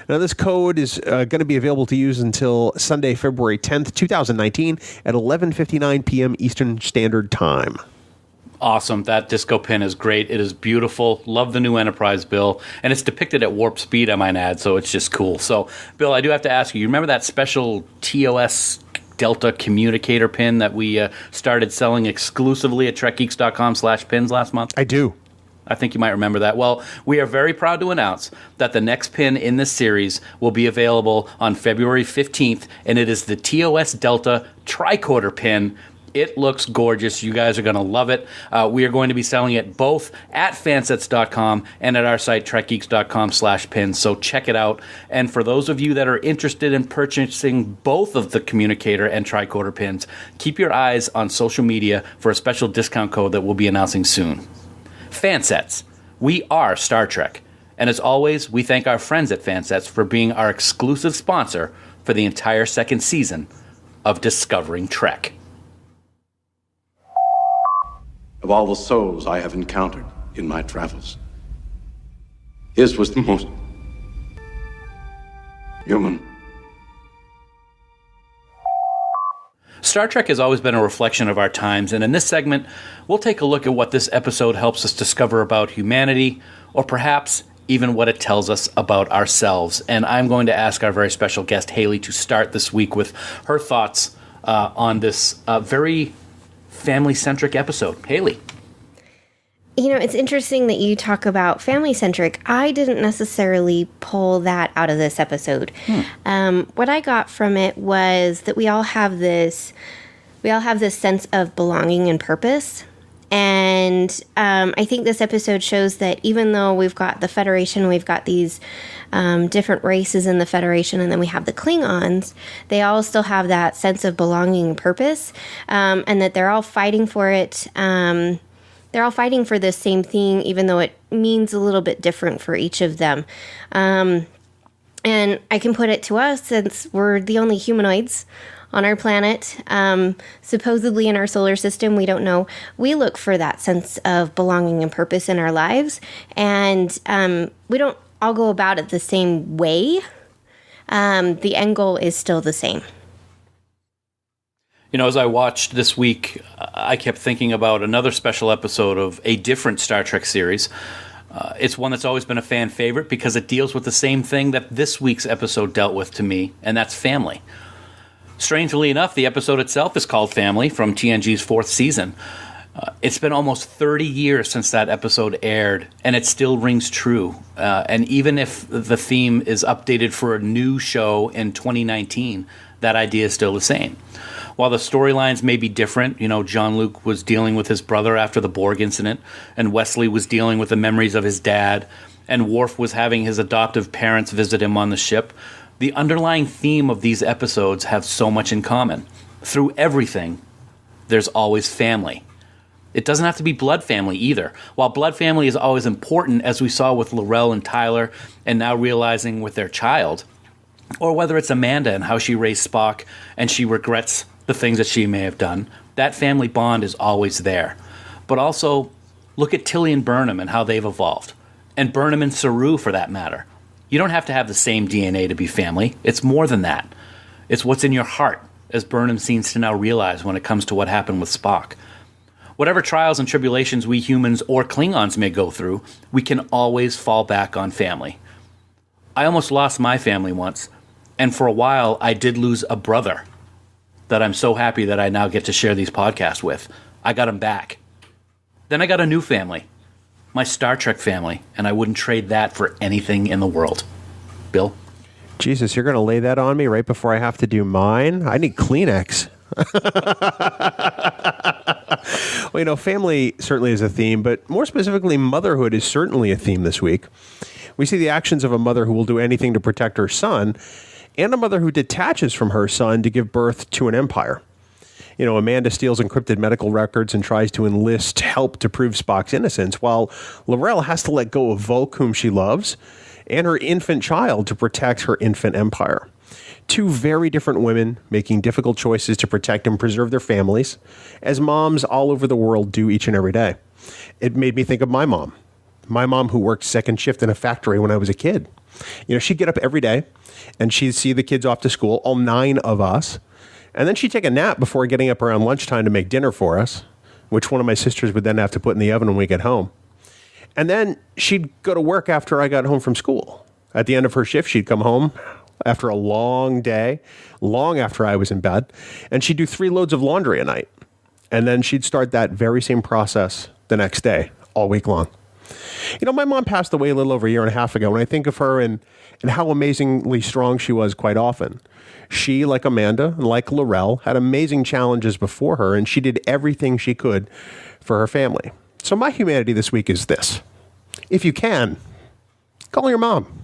Now, this code is going to be available to use until Sunday, February 10th, 2019 at 11:59 p.m. Eastern Standard Time. Awesome. That disco pin is great. It is beautiful. Love the new Enterprise, Bill. And it's depicted at warp speed, I might add, so it's just cool. So, Bill, I do have to ask you, you remember that special TOS Delta communicator pin that we started selling exclusively at trekgeeks.com/pins last month? I do. I think you might remember that. Well, we are very proud to announce that the next pin in this series will be available on February 15th, and it is the TOS Delta tricorder pin. It looks gorgeous. You guys are going to love it. We are going to be selling it both at fansets.com and at our site, trekgeeks.com/pins. So check it out. And for those of you that are interested in purchasing both of the communicator and tricorder pins, keep your eyes on social media for a special discount code that we'll be announcing soon. Fansets. We are Star Trek. And as always, we thank our friends at Fansets for being our exclusive sponsor for the entire second season of Discovering Trek. Of all the souls I have encountered in my travels, his was the most human. Star Trek has always been a reflection of our times, and in this segment, we'll take a look at what this episode helps us discover about humanity, or perhaps even what it tells us about ourselves. And I'm going to ask our very special guest, Hayley, to start this week with her thoughts on this very family-centric episode. Hayley. It's interesting that you talk about family-centric. I didn't necessarily pull that out of this episode. What I got from it was that we all have this sense of belonging and purpose. And I think this episode shows that even though we've got the Federation, we've got these different races in the Federation, and then we have the Klingons, they all still have that sense of belonging and purpose, and that they're all fighting for it. They're all fighting for the same thing, even though it means a little bit different for each of them. And I can put it to us, since we're the only humanoids on our planet, supposedly in our solar system, we don't know. We look for that sense of belonging and purpose in our lives, and we don't all go about it the same way. The end goal is still the same. As I watched this week, I kept thinking about another special episode of a different Star Trek series. It's one that's always been a fan favorite because it deals with the same thing that this week's episode dealt with to me, and that's family. Strangely enough, the episode itself is called Family from TNG's 4th season. It's been almost 30 years since that episode aired, and it still rings true. And even if the theme is updated for a new show in 2019, that idea is still the same. While the storylines may be different, Jean-Luc was dealing with his brother after the Borg incident, and Wesley was dealing with the memories of his dad, and Worf was having his adoptive parents visit him on the ship, the underlying theme of these episodes have so much in common. Through everything, there's always family. It doesn't have to be blood family either. While blood family is always important, as we saw with L'Rell and Tyler, and now realizing with their child, or whether it's Amanda and how she raised Spock and she regrets the things that she may have done, that family bond is always there. But also, look at Tilly and Burnham and how they've evolved. And Burnham and Saru, for that matter. You don't have to have the same DNA to be family. It's more than that. It's what's in your heart, as Burnham seems to now realize when it comes to what happened with Spock. Whatever trials and tribulations we humans or Klingons may go through, we can always fall back on family. I almost lost my family once, and for a while I did lose a brother that I'm so happy that I now get to share these podcasts with. I got him back. Then I got a new family, my Star Trek family, and I wouldn't trade that for anything in the world. Bill? Jesus, you're going to lay that on me right before I have to do mine? I need Kleenex. Well, family certainly is a theme, but more specifically, motherhood is certainly a theme this week. We see the actions of a mother who will do anything to protect her son, and a mother who detaches from her son to give birth to an empire. Amanda steals encrypted medical records and tries to enlist help to prove Spock's innocence, while L'Rell has to let go of Volk, whom she loves, and her infant child to protect her infant empire. Two very different women making difficult choices to protect and preserve their families, as moms all over the world do each and every day. It made me think of my mom who worked second shift in a factory when I was a kid. She'd get up every day and she'd see the kids off to school, all 9 of us, and then she'd take a nap before getting up around lunchtime to make dinner for us, which one of my sisters would then have to put in the oven when we get home. And then she'd go to work after I got home from school. At the end of her shift, she'd come home after a long day, long after I was in bed, and she'd do 3 loads of laundry a night. And then she'd start that very same process the next day, all week long. My mom passed away a little over a year and a half ago, and I think of her and how amazingly strong she was quite often. She, like Amanda and like L'Rell, had amazing challenges before her, and she did everything she could for her family. So my humanity this week is this. If you can, call your mom.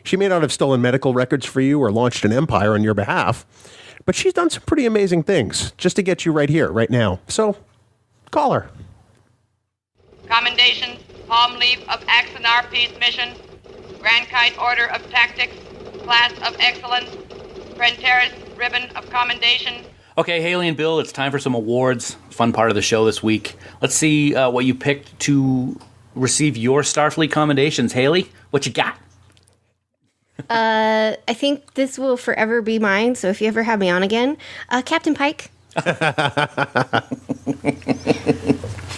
She may not have stolen medical records for you or launched an empire on your behalf, but she's done some pretty amazing things just to get you right here, right now. So, call her. Commendations, Palm Leaf of Axanar Peace Mission, Grand Kite Order of Tactics, Class of Excellence, Prenteris Ribbon of Commendation. Okay, Hayley and Bill, it's time for some awards. Fun part of the show this week. Let's see what you picked to receive your Starfleet commendations. Hayley, what you got? I think this will forever be mine, so if you ever have me on again, Captain Pike.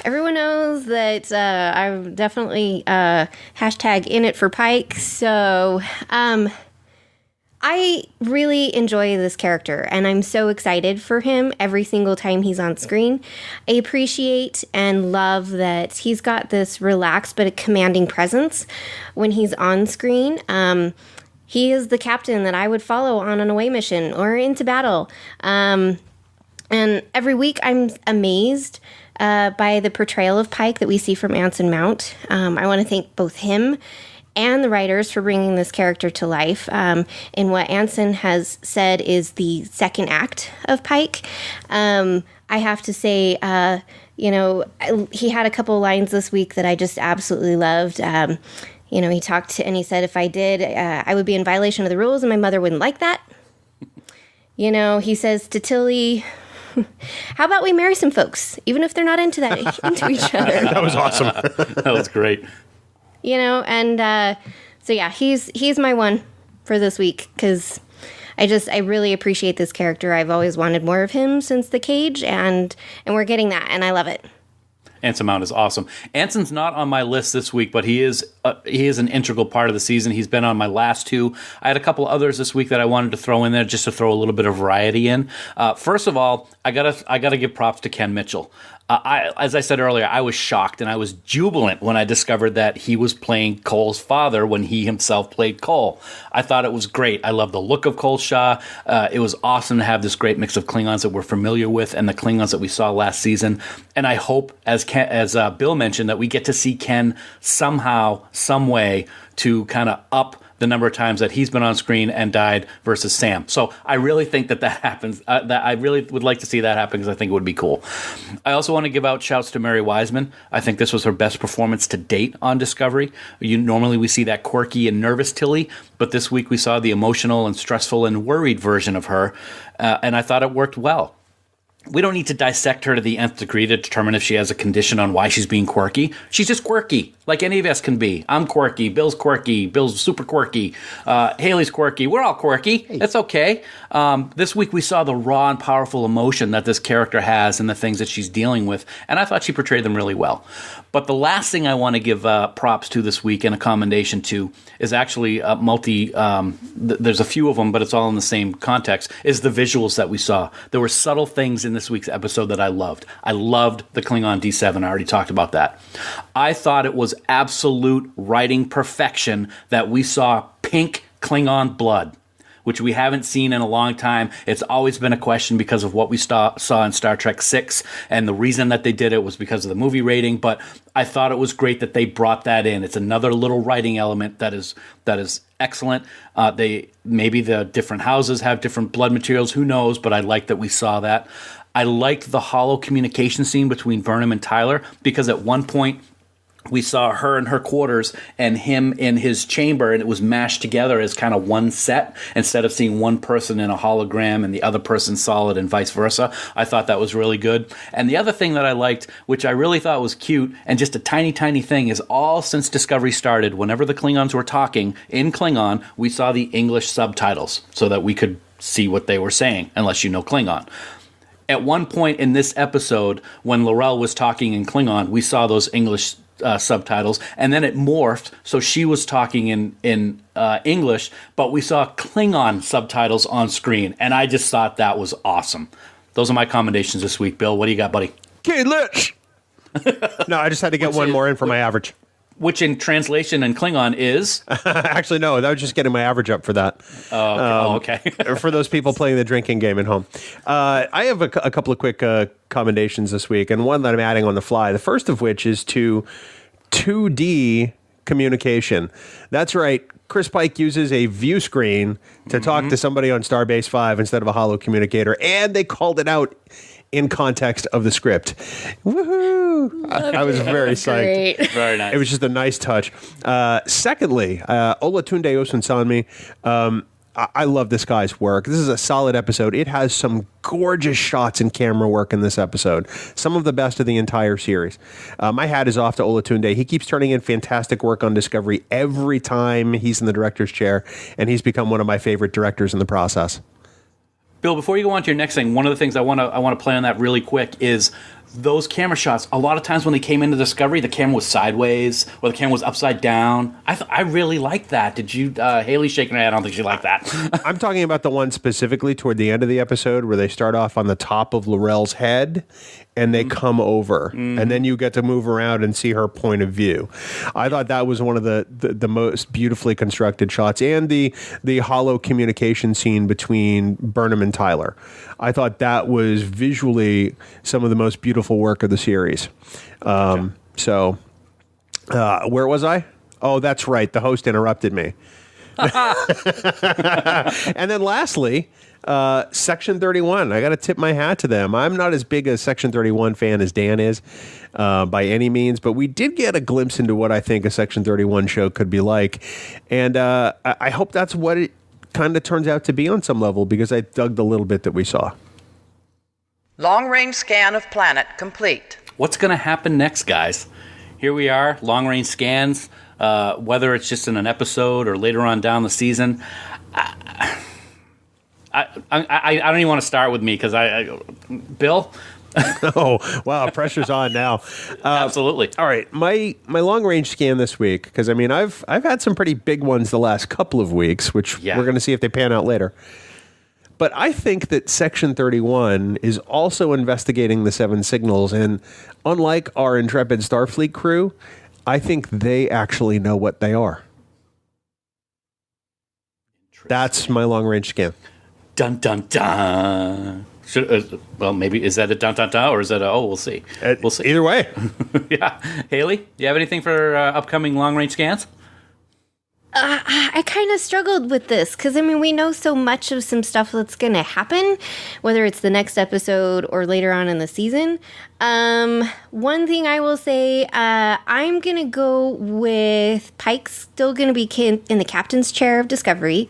Everyone knows that I'm definitely hashtag in it for Pike, so I really enjoy this character, and I'm so excited for him every single time he's on screen. I appreciate and love that he's got this relaxed but a commanding presence when he's on screen. He is the captain that I would follow on an away mission or into battle. And every week I'm amazed by the portrayal of Pike that we see from Anson Mount. I want to thank both him and the writers for bringing this character to life in what Anson has said is the second act of Pike. I have to say, he had a couple lines this week that I just absolutely loved. He talked and he said, if I did, I would be in violation of the rules and my mother wouldn't like that. He says to Tilly, how about we marry some folks, even if they're not into each other? That was awesome. That was great. So yeah, he's my one for this week because I really appreciate this character. I've always wanted more of him since The Cage, and we're getting that, and I love it. Anson Mount is awesome. Anson's not on my list this week, but he is an integral part of the season. He's been on my last two. I had a couple others this week that I wanted to throw in there just to throw a little bit of variety in. First of all, I gotta give props to Ken Mitchell. As I said earlier, I was shocked and I was jubilant when I discovered that he was playing Cole's father when he himself played Cole. I thought it was great. I love the look of Cole Shaw. It was awesome to have this great mix of Klingons that we're familiar with and the Klingons that we saw last season. And I hope, as Bill mentioned, that we get to see Ken somehow, some way to kind of up the number of times that he's been on screen and died versus Sam. So I really think that happens. That I really would like to see that happen because I think it would be cool. I also want to give out shouts to Mary Wiseman. I think this was her best performance to date on Discovery. Normally we see that quirky and nervous Tilly, but this week we saw the emotional and stressful and worried version of her, and I thought it worked well. We don't need to dissect her to the nth degree to determine if she has a condition on why she's being quirky. She's just quirky, like any of us can be. I'm quirky. Bill's quirky. Bill's super quirky. Hayley's quirky. We're all quirky. It's okay. This week we saw the raw and powerful emotion that this character has and the things that she's dealing with, and I thought she portrayed them really well. But the last thing I want to give props to this week and a commendation to is actually there's a few of them, but it's all in the same context, is the visuals that we saw. There were subtle things in this week's episode that I loved. I loved the Klingon D7. I already talked about that. I thought it was absolute writing perfection that we saw pink Klingon blood, which we haven't seen in a long time. It's always been a question because of what we saw in Star Trek VI, and the reason that they did it was because of the movie rating, but I thought it was great that they brought that in. It's another little writing element that is excellent. Maybe the different houses have different blood materials, who knows, but I like that we saw that. I liked the hollow communication scene between Burnham and Tyler, because at one point we saw her in her quarters and him in his chamber, and it was mashed together as kind of one set instead of seeing one person in a hologram and the other person solid and vice versa. I thought that was really good. And the other thing that I liked, which I really thought was cute and just a tiny, tiny thing, is all since Discovery started, whenever the Klingons were talking in Klingon, we saw the English subtitles so that we could see what they were saying, unless you know Klingon. At one point in this episode, when L'Rell was talking in Klingon, we saw those English subtitles, and then it morphed, so she was talking in English, but we saw Klingon subtitles on screen, and I just thought that was awesome. Those are my commendations this week. Bill, what do you got, buddy? Kidless! No, I just had to get one more in for my average. Which in translation in Klingon is? Actually, no, that was just getting my average up for that. Okay. For those people playing the drinking game at home. I have a couple of quick commendations this week, and one that I'm adding on the fly. The first of which is to 2D communication. That's right. Chris Pike uses a view screen to talk to somebody on Starbase 5 instead of a holo communicator, and they called it out in context of the script. Woohoo! I was very psyched. Great. Very nice. It was just a nice touch. Secondly, Olatunde Osunsanmi, I love this guy's work. This is a solid episode. It has some gorgeous shots and camera work in this episode. Some of the best of the entire series. My hat is off to Olatunde. He keeps turning in fantastic work on Discovery every time he's in the director's chair, and he's become one of my favorite directors in the process. Bill, before you go on to your next thing, one of the things I want to play on that really quick is those camera shots. A lot of times when they came into Discovery, the camera was sideways or the camera was upside down. I really liked that. Did you? Haley's shaking her head. I don't think she liked that. I'm talking about the one specifically toward the end of the episode where they start off on the top of L'Rell's head and they come over, and then you get to move around and see her point of view. I thought that was one of the most beautifully constructed shots, and the hollow communication scene between Burnham and Tyler. I thought that was visually some of the most beautiful work of the series. So, where was I? Oh, that's right. The host interrupted me. And then lastly, Section 31. I got to tip my hat to them. I'm not as big a Section 31 fan as Dan is by any means, but we did get a glimpse into what I think a Section 31 show could be like. And I hope that's what it kind of turns out to be on some level, because I dug the little bit that we saw. Long-range scan of planet complete. What's going to happen next, guys? Here we are, long-range scans, whether it's just in an episode or later on down the season. I don't even want to start with me, because Bill, Oh, wow. Pressure's on now. Absolutely. All right. My long range scan this week, because I mean, I've had some pretty big ones the last couple of weeks, which we're going to see if they pan out later. But I think that Section 31 is also investigating the Seven Signals. And unlike our intrepid Starfleet crew, I think they actually know what they are. That's my long range scan. Dun, dun, dun. Well, maybe, is that a dun, dun, dun, or is that a, we'll see. We'll see. Either way. Yeah. Haley, do you have anything for upcoming long range scans? I kind of struggled with this because, I mean, we know so much of some stuff that's going to happen, whether it's the next episode or later on in the season. One thing I will say, I'm going to go with Pike's still going to be in the captain's chair of Discovery.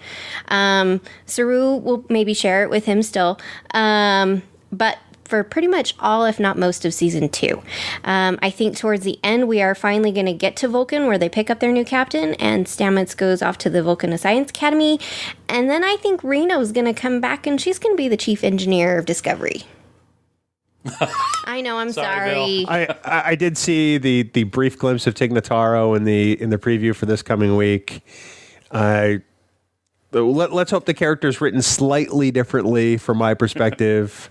Saru will maybe share it with him still. But for pretty much all, if not most, of season 2. I think towards the end, we are finally going to get to Vulcan, where they pick up their new captain, and Stamets goes off to the Vulcan Science Academy. And then I think Reno's going to come back, and she's going to be the chief engineer of Discovery. I know, I'm sorry. I did see the brief glimpse of Tig Notaro in the preview for this coming week. Let's hope the character's written slightly differently from my perspective.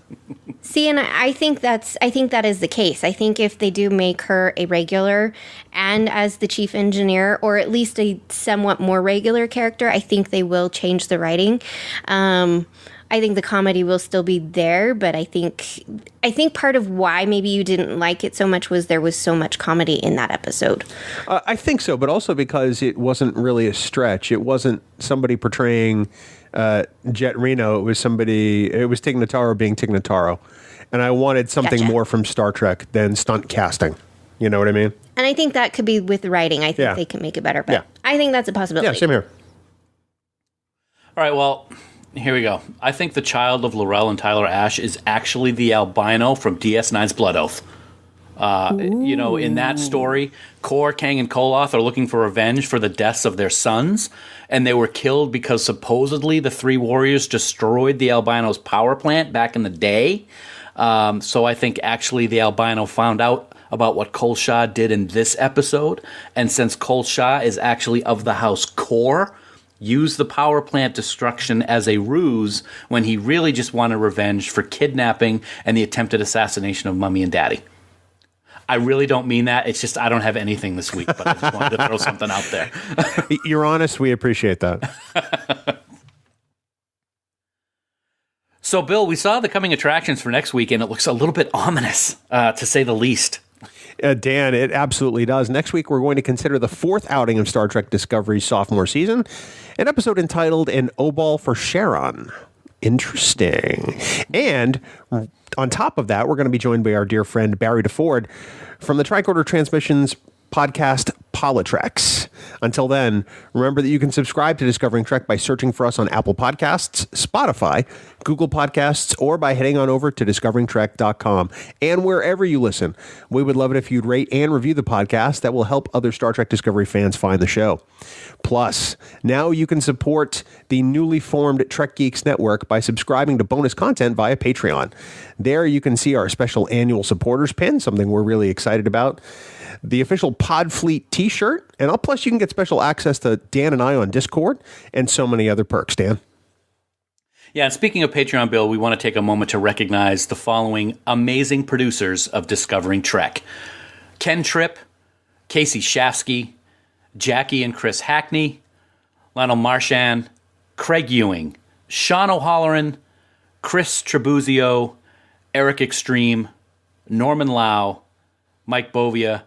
See, and I think that is the case. I think if they do make her a regular and as the chief engineer, or at least a somewhat more regular character, I think they will change the writing. I think the comedy will still be there, but I think part of why maybe you didn't like it so much was there was so much comedy in that episode. I think so, but also because it wasn't really a stretch. It wasn't somebody portraying Jet Reno. It was Tig Notaro being Tig Notaro. And I wanted something more from Star Trek than stunt casting. You know what I mean? And I think that could be with writing. I think they can make it better, but I think that's a possibility. Yeah, same here. All right, well, here we go. I think the child of Laurel and Tyler Ash is actually the albino from DS9's Blood Oath. In that story, Kor, Kang, and Koloth are looking for revenge for the deaths of their sons, and they were killed because supposedly the three warriors destroyed the albino's power plant back in the day. So I think actually the albino found out about what Kolsha did in this episode, and since Kolsha is actually of the House Kor, used the power plant destruction as a ruse when he really just wanted revenge for kidnapping and the attempted assassination of Mummy and Daddy. I really don't mean that. It's just I don't have anything this week, but I just wanted to throw something out there. You're honest. We appreciate that. So, Bill, we saw the coming attractions for next week, and it looks a little bit ominous, to say the least. Dan, it absolutely does. Next week, we're going to consider the 4th outing of Star Trek Discovery's sophomore season, an episode entitled An O-Ball for Charon. Interesting. And on top of that, we're going to be joined by our dear friend Barry DeFord from the Tricorder Transmissions podcast Politrex. Until then, remember that you can subscribe to Discovering Trek by searching for us on Apple Podcasts, Spotify, Google Podcasts, or by heading on over to discoveringtrek.com. And wherever you listen, we would love it if you'd rate and review the podcast. That will help other Star Trek Discovery fans find the show. Plus, now you can support the newly formed Trek Geeks Network by subscribing to bonus content via Patreon. There you can see our special annual supporters pin, something we're really excited about, the official Podfleet t-shirt, and plus you can get special access to Dan and I on Discord, and so many other perks, Dan. Yeah, and speaking of Patreon, Bill, we want to take a moment to recognize the following amazing producers of Discovering Trek. Ken Tripp, Casey Shafsky, Jackie and Chris Hackney, Lionel Marchand, Craig Ewing, Sean O'Halloran, Chris Trebuzio, Eric Extreme, Norman Lau, Mike Bovia,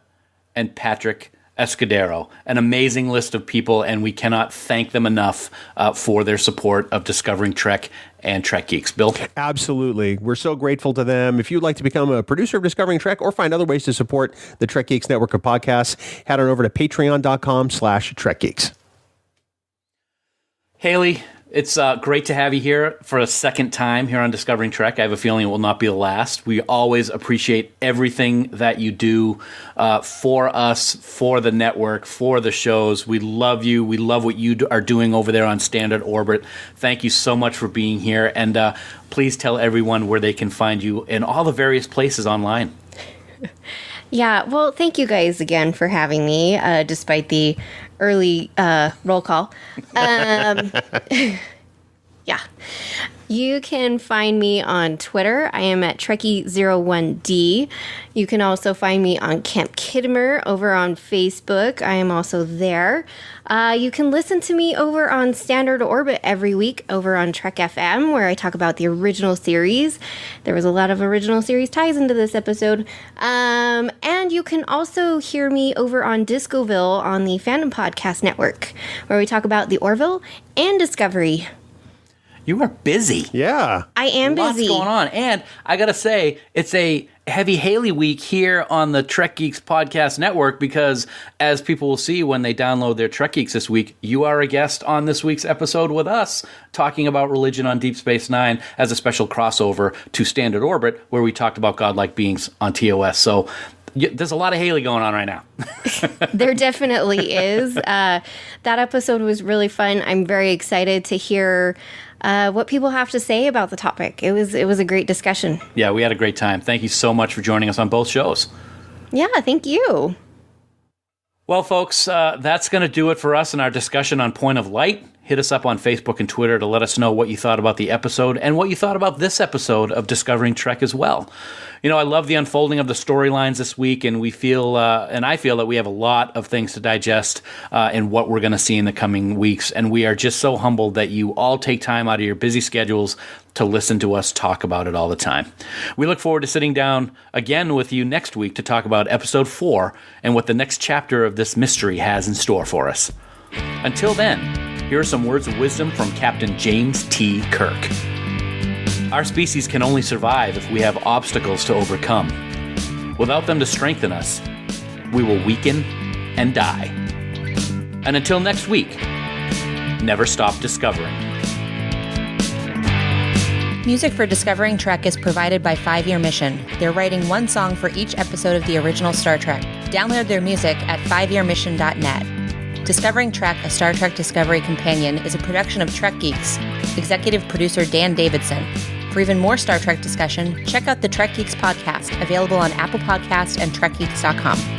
and Patrick Escudero. An amazing list of people, and we cannot thank them enough for their support of Discovering Trek and Trek Geeks. Bill? Absolutely. We're so grateful to them. If you'd like to become a producer of Discovering Trek or find other ways to support the Trek Geeks network of podcasts, head on over to patreon.com/TrekGeeks. Haley, It's great to have you here for a second time here on Discovering Trek. I have a feeling it will not be the last. We always appreciate everything that you do for us, for the network, for the shows. We love you. We love what you are doing over there on Standard Orbit. Thank you so much for being here. And please tell everyone where they can find you in all the various places online. Yeah, well, thank you guys again for having me, despite the early roll call. Yeah. You can find me on Twitter. I am at Trekkie01D. You can also find me on Camp Kittimer over on Facebook. I am also there. You can listen to me over on Standard Orbit every week over on Trek FM, where I talk about the original series. There was a lot of original series ties into this episode. And you can also hear me over on Discoville on the Fandom Podcast Network, where we talk about the Orville and Discovery. You are busy. Yeah. I am busy. Lots going on. And I got to say, it's a heavy Hayley week here on the Trek Geeks Podcast Network because, as people will see when they download their Trek Geeks this week, you are a guest on this week's episode with us talking about religion on Deep Space Nine as a special crossover to Standard Orbit, where we talked about godlike beings on TOS. So there's a lot of Hayley going on right now. There definitely is. That episode was really fun. I'm very excited to hear what people have to say about the topic. It was a great discussion. Yeah, we had a great time. Thank you so much for joining us on both shows. Yeah, thank you. Well, folks, that's going to do it for us in our discussion on Point of Light. Hit us up on Facebook and Twitter to let us know what you thought about the episode and what you thought about this episode of Discovering Trek as well. You know, I love the unfolding of the storylines this week, and we feel, and I feel that we have a lot of things to digest in what we're going to see in the coming weeks. And we are just so humbled that you all take time out of your busy schedules to listen to us talk about it all the time. We look forward to sitting down again with you next week to talk about Episode 4 and what the next chapter of this mystery has in store for us. Until then, here are some words of wisdom from Captain James T. Kirk. Our species can only survive if we have obstacles to overcome. Without them to strengthen us, we will weaken and die. And until next week, never stop discovering. Music for Discovering Trek is provided by 5 Year Mission. They're writing one song for each episode of the original Star Trek. Download their music at 5yearmission.net. Discovering Trek, a Star Trek Discovery companion, is a production of Trek Geeks. Executive producer Dan Davidson. For even more Star Trek discussion, check out the Trek Geeks podcast, available on Apple Podcasts and TrekGeeks.com.